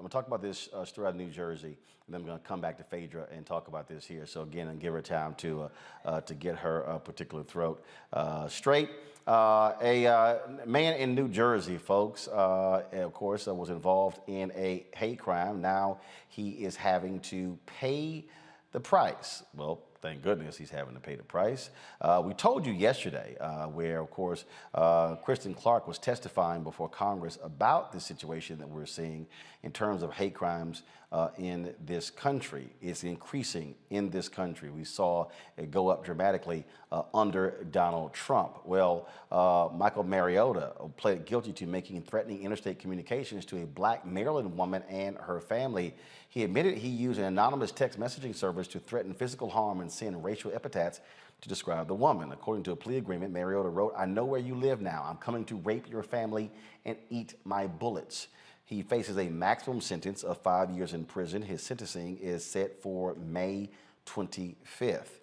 talk about this story out of New Jersey, and then I'm gonna come back to Phaedra and talk about this here. So again, and give her time to get her particular throat straight. A man in New Jersey, folks, of course, was involved in a hate crime. Now he is having to pay the price. Well, thank goodness he's having to pay the price. We told you yesterday where, of course, Kristen Clark was testifying before Congress about the situation that we're seeing in terms of hate crimes in this country. It's increasing in this country. We saw it go up dramatically under Donald Trump. Well, Michael Mariota pled guilty to making threatening interstate communications to a Black Maryland woman and her family. He admitted he used an anonymous text messaging service to threaten physical harm and send racial epithets to describe the woman. According to a plea agreement, Mariota wrote, "I know where you live now. I'm coming to rape your family and eat my bullets." He faces a maximum sentence of 5 years in prison. His sentencing is set for May 25th.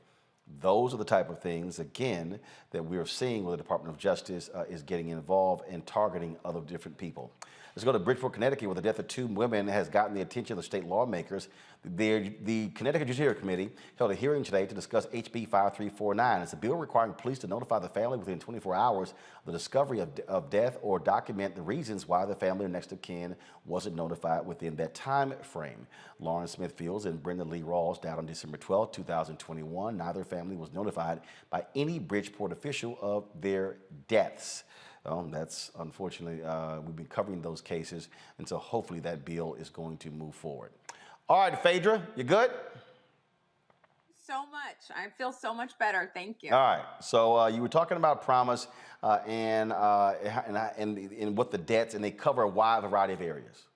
Those are the type of things, again, that we're seeing where the Department of Justice is getting involved in targeting other different people. Let's go to Bridgeport, Connecticut, where the death of 2 women has gotten the attention of the state lawmakers. The Connecticut Judiciary Committee held a hearing today to discuss HB 5349. It's a bill requiring police to notify the family within 24 hours of the discovery of death or document the reasons why the family or next of kin wasn't notified within that time frame. Lauren Smith Fields and Brenda Lee Rawls died on December 12, 2021. Neither family was notified by any Bridgeport official of their deaths. That's unfortunately, we've been covering those cases, and so hopefully that bill is going to move forward. All right, Phaedra, you good? So much. I feel so much better. Thank you. All right. So you were talking about Promise and what the debts, and they cover a wide variety of areas.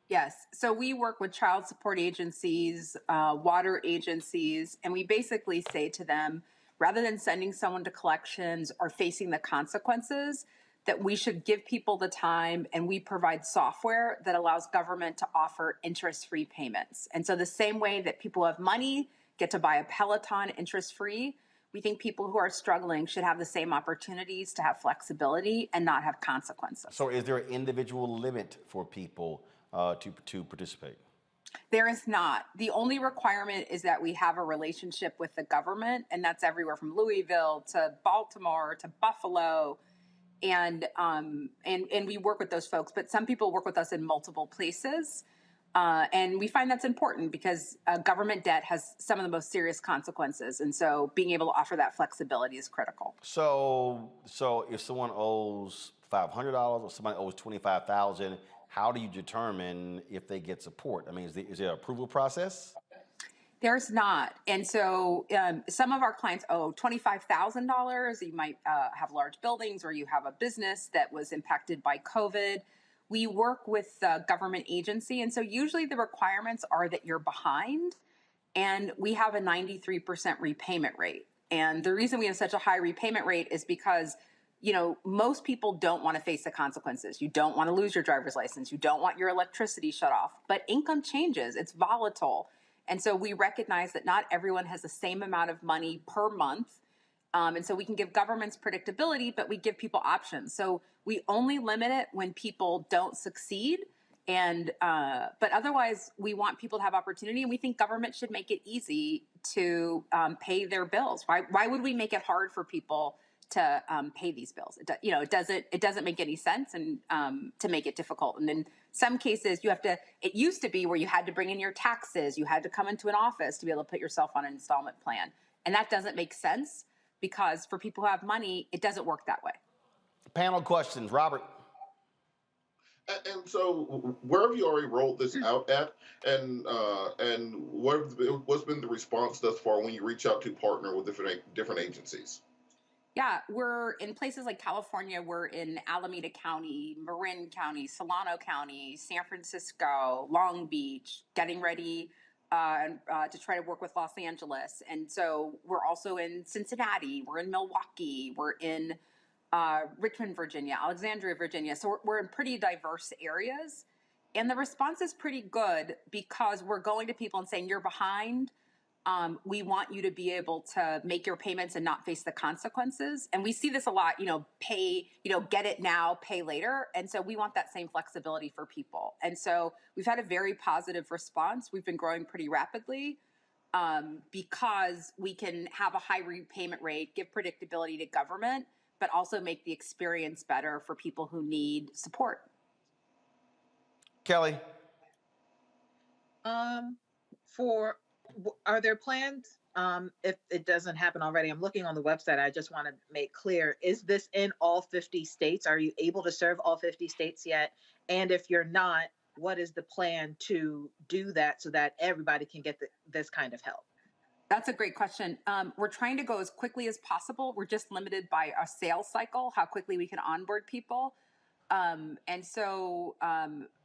Yes. So we work with child support agencies, water agencies, and we basically say to them, rather than sending someone to collections or facing the consequences, that we should give people the time, and we provide software that allows government to offer interest-free payments. And so the same way that people who have money get to buy a Peloton interest-free, we think people who are struggling should have the same opportunities to have flexibility and not have consequences. So is there an individual limit for people to participate? There is not. The only requirement is that we have a relationship with the government, and that's everywhere from Louisville to Baltimore to Buffalo. And we work with those folks, but some people work with us in multiple places. And we find that's important because government debt has some of the most serious consequences. And so being able to offer that flexibility is critical. So if someone owes $500 or somebody owes $25,000, how do you determine if they get support? I mean, is there an approval process? There's not. And so some of our clients owe $25,000. You might have large buildings, or you have a business that was impacted by COVID. We work with the government agency. And so usually the requirements are that you're behind, and we have a 93% repayment rate. And the reason we have such a high repayment rate is because, you know, most people don't want to face the consequences. You don't want to lose your driver's license. You don't want your electricity shut off. But income changes. It's volatile. And so we recognize that not everyone has the same amount of money per month. And so we can give governments predictability, but we give people options. So we only limit it when people don't succeed. And but otherwise, we want people to have opportunity, and we think government should make it easy to pay their bills. Why would we make it hard for people to pay these bills? It doesn't make any sense, and to make it difficult. And in some cases, it used to be where you had to bring in your taxes, you had to come into an office to be able to put yourself on an installment plan. And that doesn't make sense, because for people who have money, it doesn't work that way. Panel questions, Robert. And so, where have you already rolled this out at, and what's been the response thus far when you reach out to partner with different agencies? Yeah, we're in places like California. We're in Alameda County, Marin County, Solano County, San Francisco, Long Beach, getting ready to try to work with Los Angeles. And so we're also in Cincinnati, we're in Milwaukee, we're in Richmond, Virginia, Alexandria, Virginia. So we're in pretty diverse areas. And the response is pretty good, because we're going to people and saying, you're behind. We want you to be able to make your payments and not face the consequences. And we see this a lot, get it now, pay later. And so we want that same flexibility for people. And so we've had a very positive response. We've been growing pretty rapidly because we can have a high repayment rate, give predictability to government, but also make the experience better for people who need support. Kelly? Are there plans, if it doesn't happen already? I'm looking on the website. I just want to make clear, is this in all 50 states? Are you able to serve all 50 states yet? And if you're not, what is the plan to do that so that everybody can get this kind of help? That's a great question. We're trying to go as quickly as possible. We're just limited by our sales cycle, how quickly we can onboard people. And so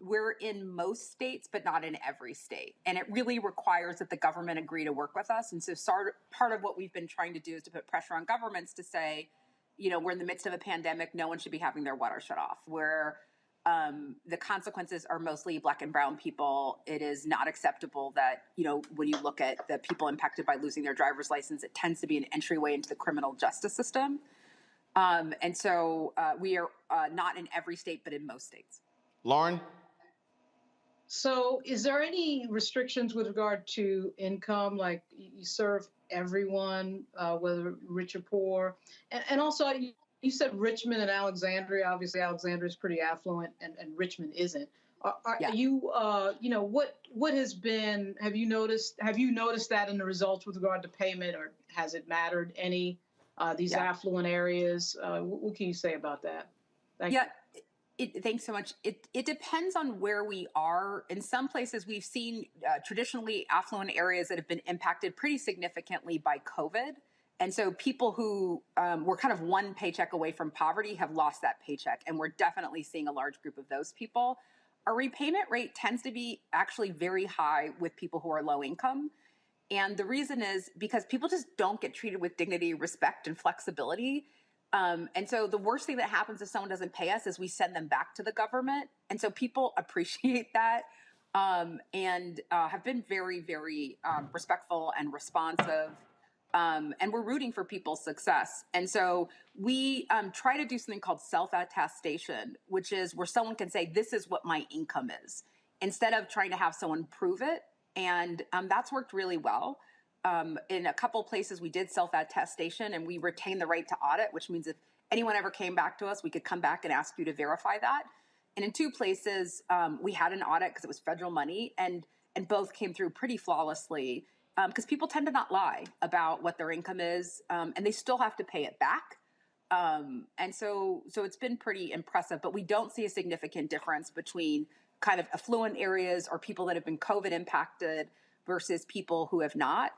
we're in most states, but not in every state. And it really requires that the government agree to work with us. And so part of what we've been trying to do is to put pressure on governments to say, we're in the midst of a pandemic. No one should be having their water shut off. Where the consequences are mostly Black and brown people. It is not acceptable that, when you look at the people impacted by losing their driver's license, it tends to be an entryway into the criminal justice system. And so we are not in every state, but in most states. Lauren? So is there any restrictions with regard to income? Like you serve everyone, whether rich or poor? And also you said Richmond and Alexandria. Obviously Alexandria is pretty affluent and Richmond isn't. Are you, what has been, have you noticed that in the results with regard to payment, or has it mattered any? These affluent areas. What can you say about that? Thank you. Thanks so much. It depends on where we are. In some places, we've seen traditionally affluent areas that have been impacted pretty significantly by COVID. And so people who were kind of one paycheck away from poverty have lost that paycheck. And we're definitely seeing a large group of those people. Our repayment rate tends to be actually very high with people who are low income. And the reason is because people just don't get treated with dignity, respect, and flexibility. And so the worst thing that happens if someone doesn't pay us is we send them back to the government. And so people appreciate that and have been very, very respectful and responsive. And we're rooting for people's success. And so we try to do something called self-attestation, which is where someone can say, this is what my income is, instead of trying to have someone prove it. And that's worked really well. In a couple places, we did self-attestation and we retained the right to audit, which means if anyone ever came back to us, we could come back and ask you to verify that. And in 2 places, we had an audit because it was federal money, and both came through pretty flawlessly because people tend to not lie about what their income is, and they still have to pay it back. And so it's been pretty impressive, but we don't see a significant difference between kind of affluent areas or people that have been COVID impacted versus people who have not.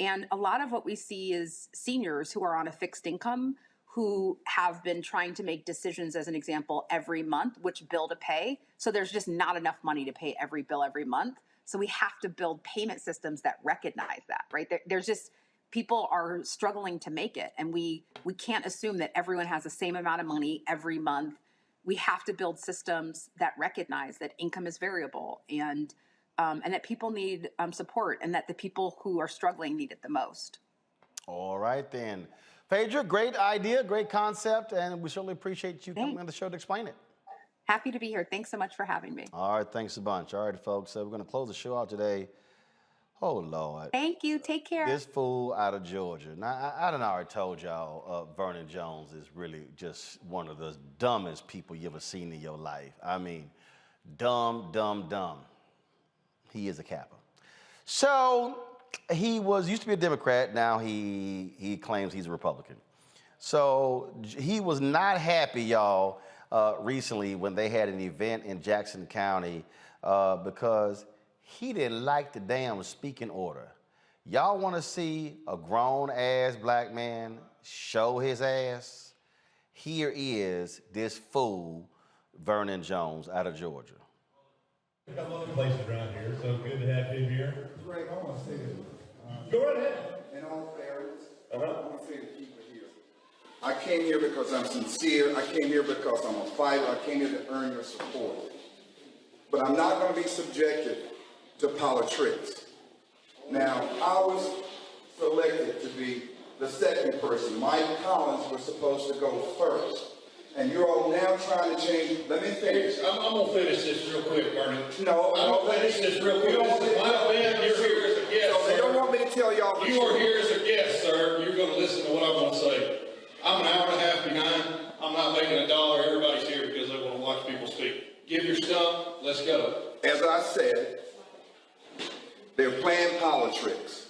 And a lot of what we see is seniors who are on a fixed income who have been trying to make decisions, as an example, every month, which bill to pay. So there's just not enough money to pay every bill every month. So we have to build payment systems that recognize that, right? There's just, people are struggling to make it. And we can't assume that everyone has the same amount of money every month. We have to build systems that recognize that income is variable and that people need support, and that the people who are struggling need it the most. All right, then. Phaedra, great idea, great concept, and we certainly appreciate you coming on the show to explain it. Happy to be here. Thanks so much for having me. All right, thanks a bunch. All right, folks, so we're going to close the show out today. Oh, Lord. Thank you. Take care. This fool out of Georgia. Now, I done already told y'all Vernon Jones is really just one of the dumbest people you ever seen in your life. I mean, dumb, dumb, dumb. He is a capper. So he used to be a Democrat. Now he claims he's a Republican. So he was not happy, y'all, recently when they had an event in Jackson County because he didn't like the damn speaking order. Y'all want to see a grown-ass black man show his ass? Here is this fool, Vernon Jones, out of Georgia. A couple other places around here, so good to have you here. Greg, I want to say this. Go right ahead. In all fairness, I want to say to people here, I came here because I'm sincere. I came here because I'm a fighter. I came here to earn your support. But I'm not going to be subjected to politics. Now, I was selected to be the second person. Mike Collins was supposed to go first. And you're all now trying to change. Let me finish. I'm going to finish this real quick, Vernon. No, I'm going to finish this real quick. This is my event. You're here as a guest. So they don't want me to tell y'all. You are here as a guest, sir. You're going to listen to what I'm going to say. I'm an hour and a half behind. I'm not making $1. Everybody's here because they want to watch people speak. Give your stuff. Let's go. As I said, they're playing politics.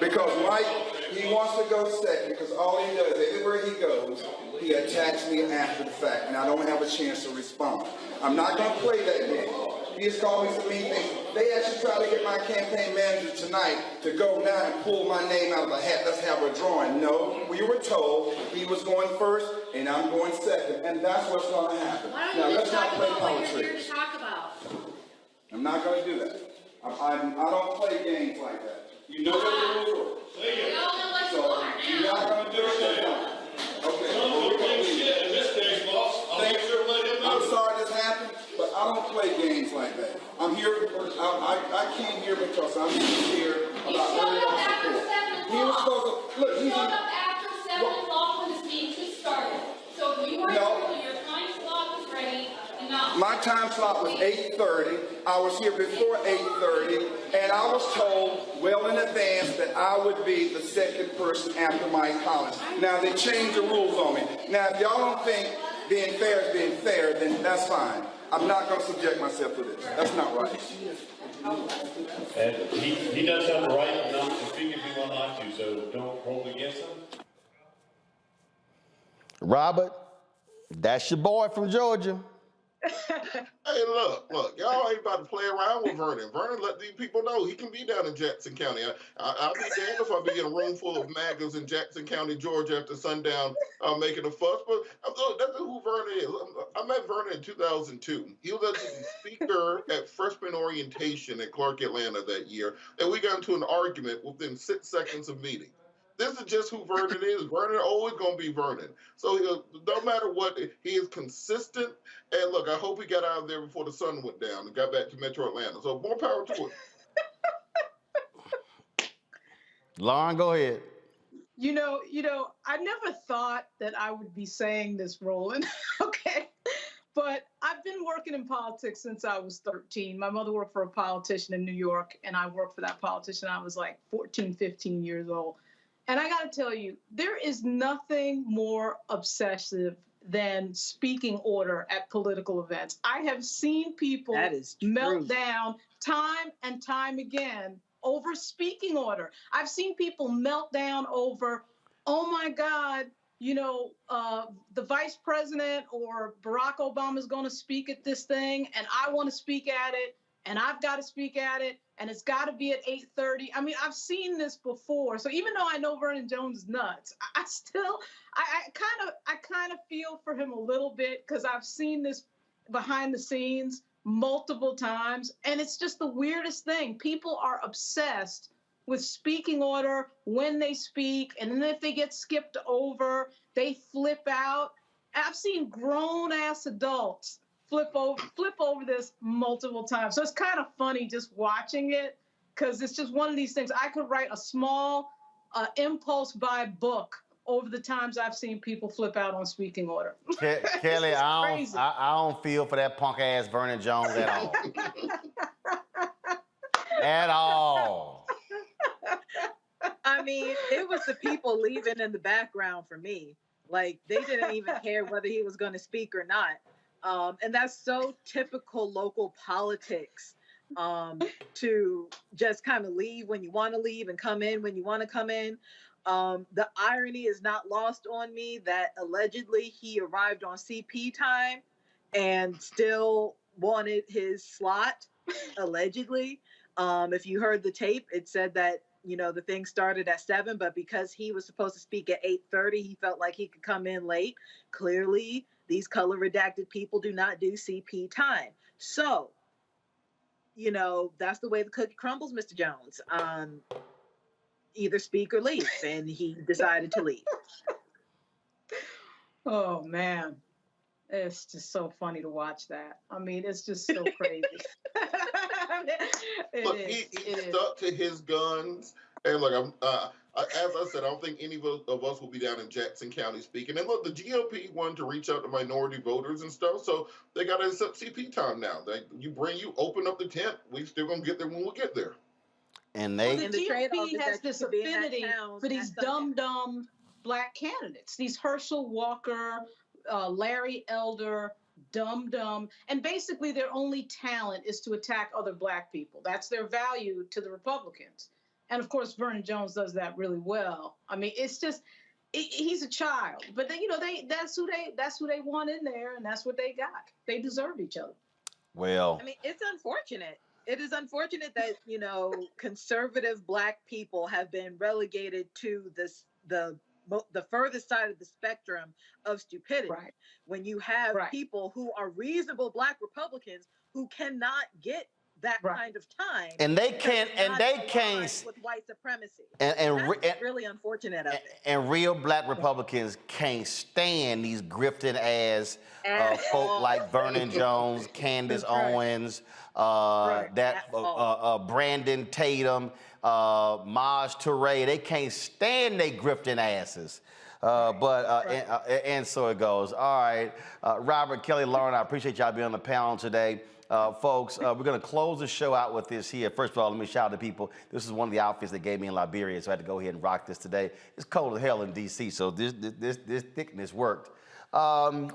Because Mike, he wants to go second because all he does, everywhere he goes, he attacks me after the fact, and I don't have a chance to respond. I'm not going to play that game. He has called me some mean things. They actually tried to get my campaign manager tonight to go now and pull my name out of a hat. Let's have a drawing. No, we were told he was going first, and I'm going second, and that's what's going to happen. Now, let's not play politics. I'm not going to do that. I don't play games like that. You know what the rules are. So you're not going to do it. Okay. In this case, boss, I'll make sure to let him know. I'm sorry this happened, but I don't play games like that. I'm here. I came here because I'm here about earning support. He was supposed to look. He showed up after 7 o'clock when the speech started. So if you were here, your time slot was ready. My time slot was 8:30. I was here before 8:30, and I was told well in advance that I would be the second person after Mike Collins. Now, they changed the rules on me. Now, if y'all don't think being fair is being fair, then that's fine. I'm not going to subject myself to this. That's not right. And he does have the right not to speak if he would like to, so don't hold against him. Robert, that's your boy from Georgia. Hey, look, y'all ain't about to play around with Vernon. Vernon let these people know he can be down in Jackson County. I'll be damned if I be in a room full of MAGAs in Jackson County, Georgia after sundown making a fuss. But that's who Vernon is. I met Vernon in 2002. He was a speaker at freshman orientation at Clark, Atlanta that year, and we got into an argument within 6 seconds of meeting. This is just who Vernon is. Vernon always going to be Vernon. So no matter what, he is consistent. And look, I hope he got out of there before the sun went down and got back to Metro Atlanta. So more power to him. Lauren, go ahead. You know, I never thought that I would be saying this, Roland. Okay. But I've been working in politics since I was 13. My mother worked for a politician in New York, and I worked for that politician. I was like 14, 15 years old. And I got to tell you, there is nothing more obsessive than speaking order at political events. I have seen people melt down time and time again over speaking order. I've seen people melt down over, oh my God, the vice president or Barack Obama is going to speak at this thing, and I want to speak at it, and I've got to speak at it, and it's got to be at 8:30. I mean, I've seen this before. So even though I know Vernon Jones is nuts, I kind of feel for him a little bit, because I've seen this behind the scenes multiple times, and it's just the weirdest thing. People are obsessed with speaking order when they speak, and then if they get skipped over, they flip out. I've seen grown-ass adults flip over this multiple times. So it's kind of funny just watching it, because it's just one of these things. I could write a small impulse buy book over the times I've seen people flip out on speaking order. Kelly, I don't feel for that punk-ass Vernon Jones at all. At all. I mean, it was the people leaving in the background for me. Like, they didn't even care whether he was going to speak or not. And that's so typical local politics, to just kind of leave when you want to leave and come in when you want to come in. The irony is not lost on me that allegedly he arrived on CP time and still wanted his slot, allegedly. If you heard the tape, it said that, the thing started at 7, but because he was supposed to speak at 8:30, he felt like he could come in late. Clearly, these color redacted people do not do CP time. So, that's the way the cookie crumbles, Mr. Jones. Either speak or leave, and he decided to leave. Oh, man. It's just so funny to watch that. I mean, it's just so crazy. Look, he stuck to his guns. And look, as I said, I don't think any of us will be down in Jackson County speaking. And look, the GOP wanted to reach out to minority voters and stuff, so they got to accept CP time now. You open up the tent. We still gonna get there when we get there. And the GOP has this affinity for these dumb black candidates. These Herschel Walker, Larry Elder, dumb, and basically their only talent is to attack other black people. That's their value to the Republicans. And of course, Vernon Jones does that really well. I mean, it's just, he's a child, but then, that's who they want in there, and that's what they got. They deserve each other. Well, I mean, it's unfortunate. It is unfortunate that, conservative black people have been relegated to the furthest side of the spectrum of stupidity. Right. When you have people who are reasonable black Republicans who cannot get that kind of time, and they can't with white supremacy. And that's really unfortunate of it. And real black Republicans can't stand these grifting ass folk like Vernon Jones, Candace Owens, Brandon Tatum, Maj Touré. They can't stand they grifting asses. And so it goes. All right, Robert, Kelly, Lauren, I appreciate y'all being on the panel today. Folks, we're going to close the show out with this here. First of all, let me shout out to people. This is one of the outfits they gave me in Liberia, so I had to go ahead and rock this today. It's cold as hell in D.C., so this thickness worked.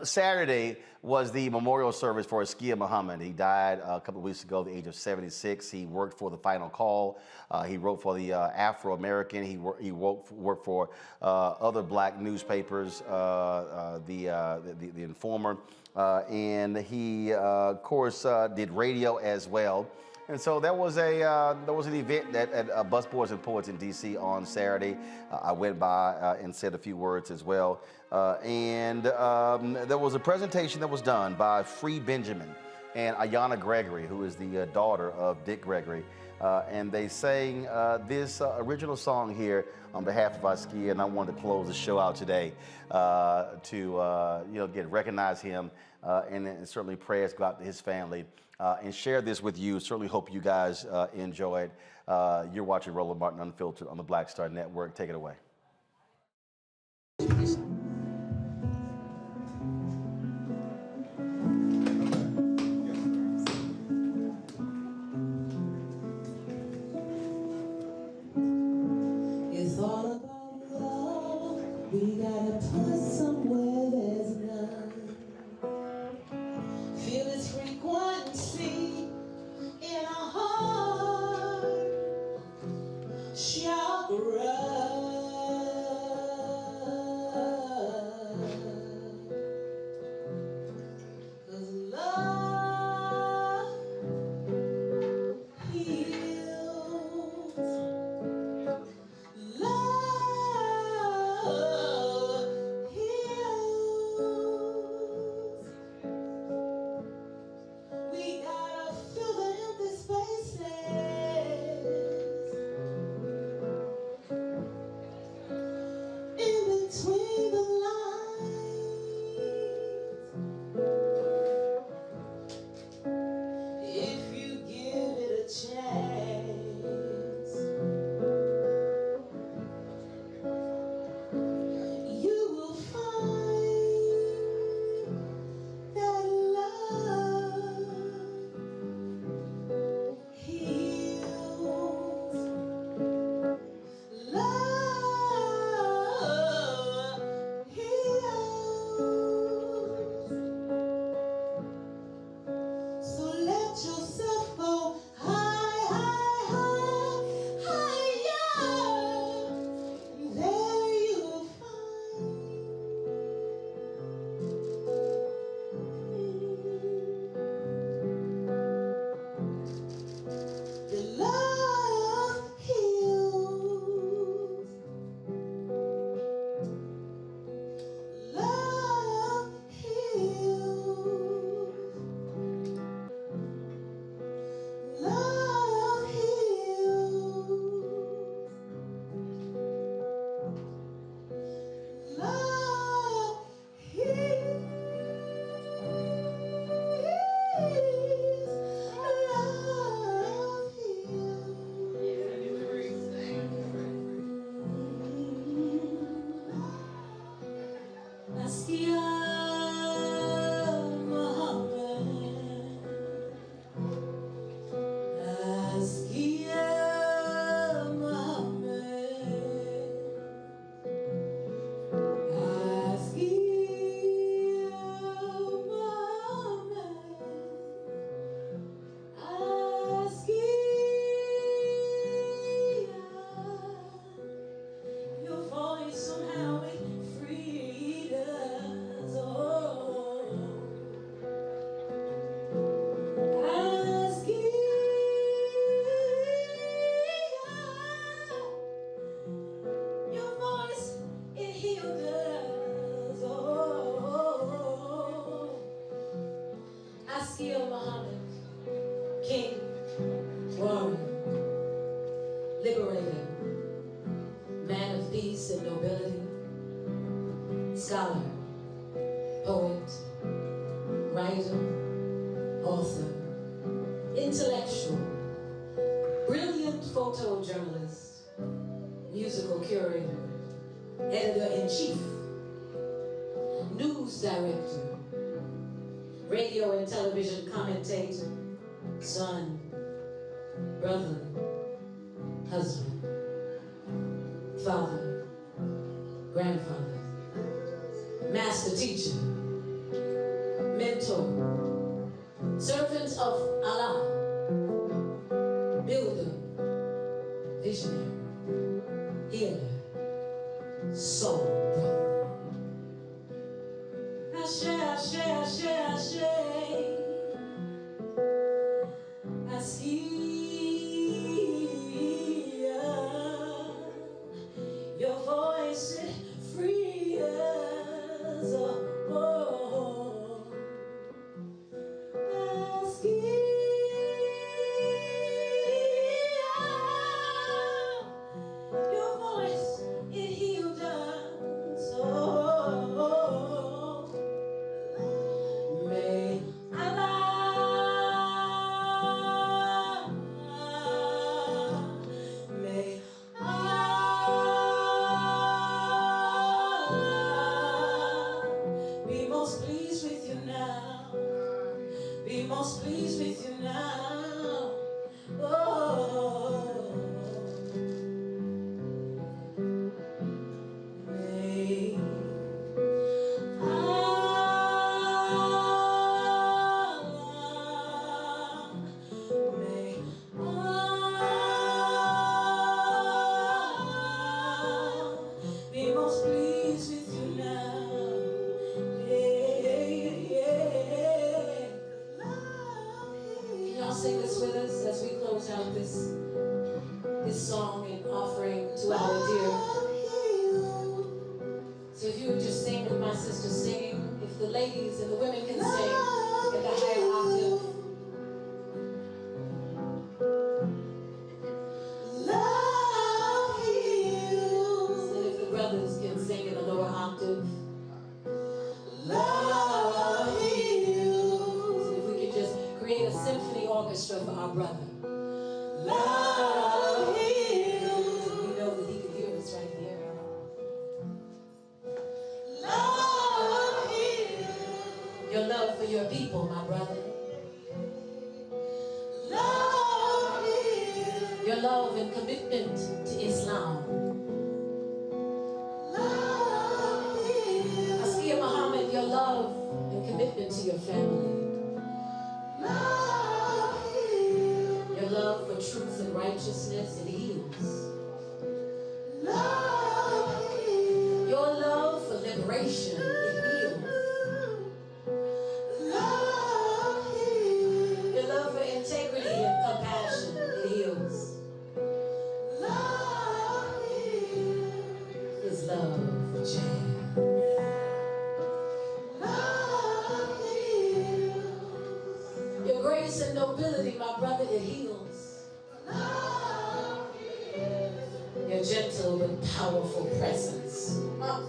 Saturday was the memorial service for Askia Muhammad. He died a couple of weeks ago at the age of 76. He worked for The Final Call. He wrote for the Afro-American. He worked for other black newspapers, the Informer. And he, of course, did radio as well. And so there was an event at Busboys and Poets in D.C. on Saturday. I went by and said a few words as well. And there was a presentation that was done by Free Benjamin and Ayanna Gregory, who is the daughter of Dick Gregory. and they sang this original song here on behalf of Askia, and I wanted to close the show out today to recognize him, and certainly prayers go out to his family, and share this with you. Certainly hope you guys enjoy it. You're watching Roland Martin Unfiltered on the Black Star Network. Take it away. It's all about love. We gotta put somewhere there's none. Feel its frequency in our heart. Chakra. Scholar, poet, writer, author, intellectual, brilliant photojournalist, musical curator, editor-in-chief, news director, radio and television commentator, son, brother, husband, father, grandfather, master teacher, mentor, servant of Allah, builder, visionary, healer, soul brother. Ashe, ashe, ashe, ashe. Askia, your voice is free as a bone. Askia. this song in offering to our dear. So if you would just sing with my sister singing, if the ladies and the women can sing in the higher octave. Love heals. And if the brothers can sing in a lower octave. Love heals. And if we can just create a symphony orchestra for our brother. Love heals. And we know that he can hear us right here. Love heals. Your love for your people, my brother. Love heals. Your love and commitment to Islam. Love heals. Askia Muhammad, your love and commitment to your family. Love heals. Your love for truth and righteousness, it heals. Love heals. Your love for liberation, it heals. Love heals. Your love for integrity and compassion, it heals. Love heals. His love for jazz. Love heals. Your grace and nobility, my brother, it heals. Love heals. Your gentle but powerful presence. Love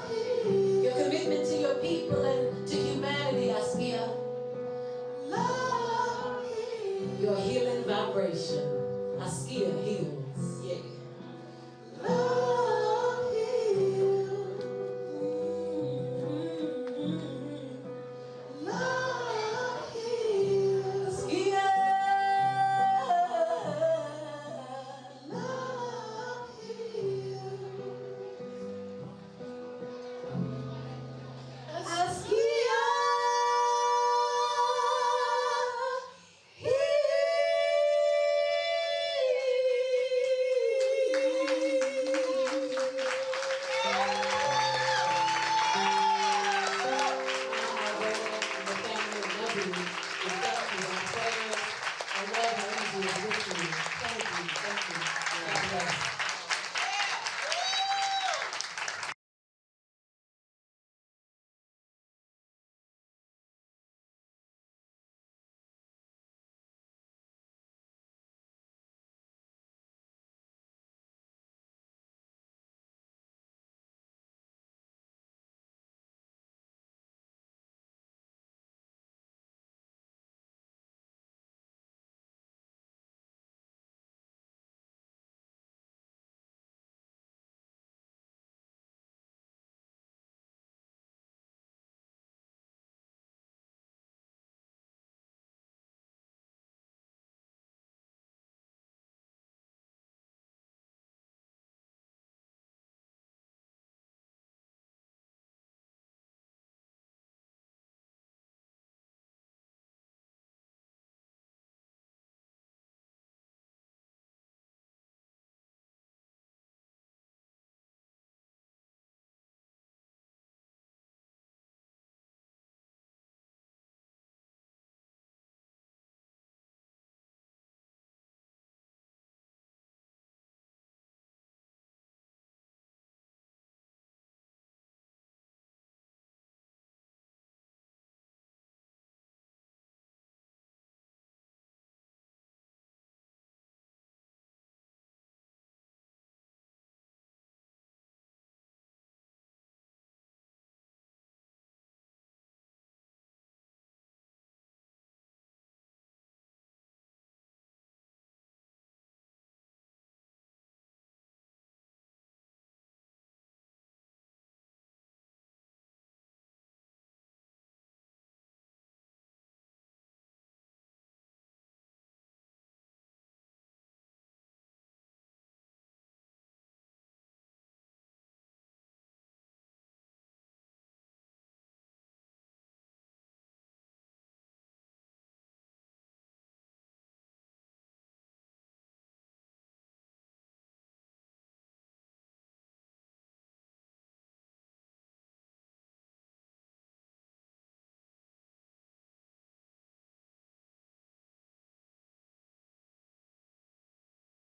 heals. Your commitment to your people and to humanity, Askia. Love heals. Your healing vibration, Askia heals. Yeah.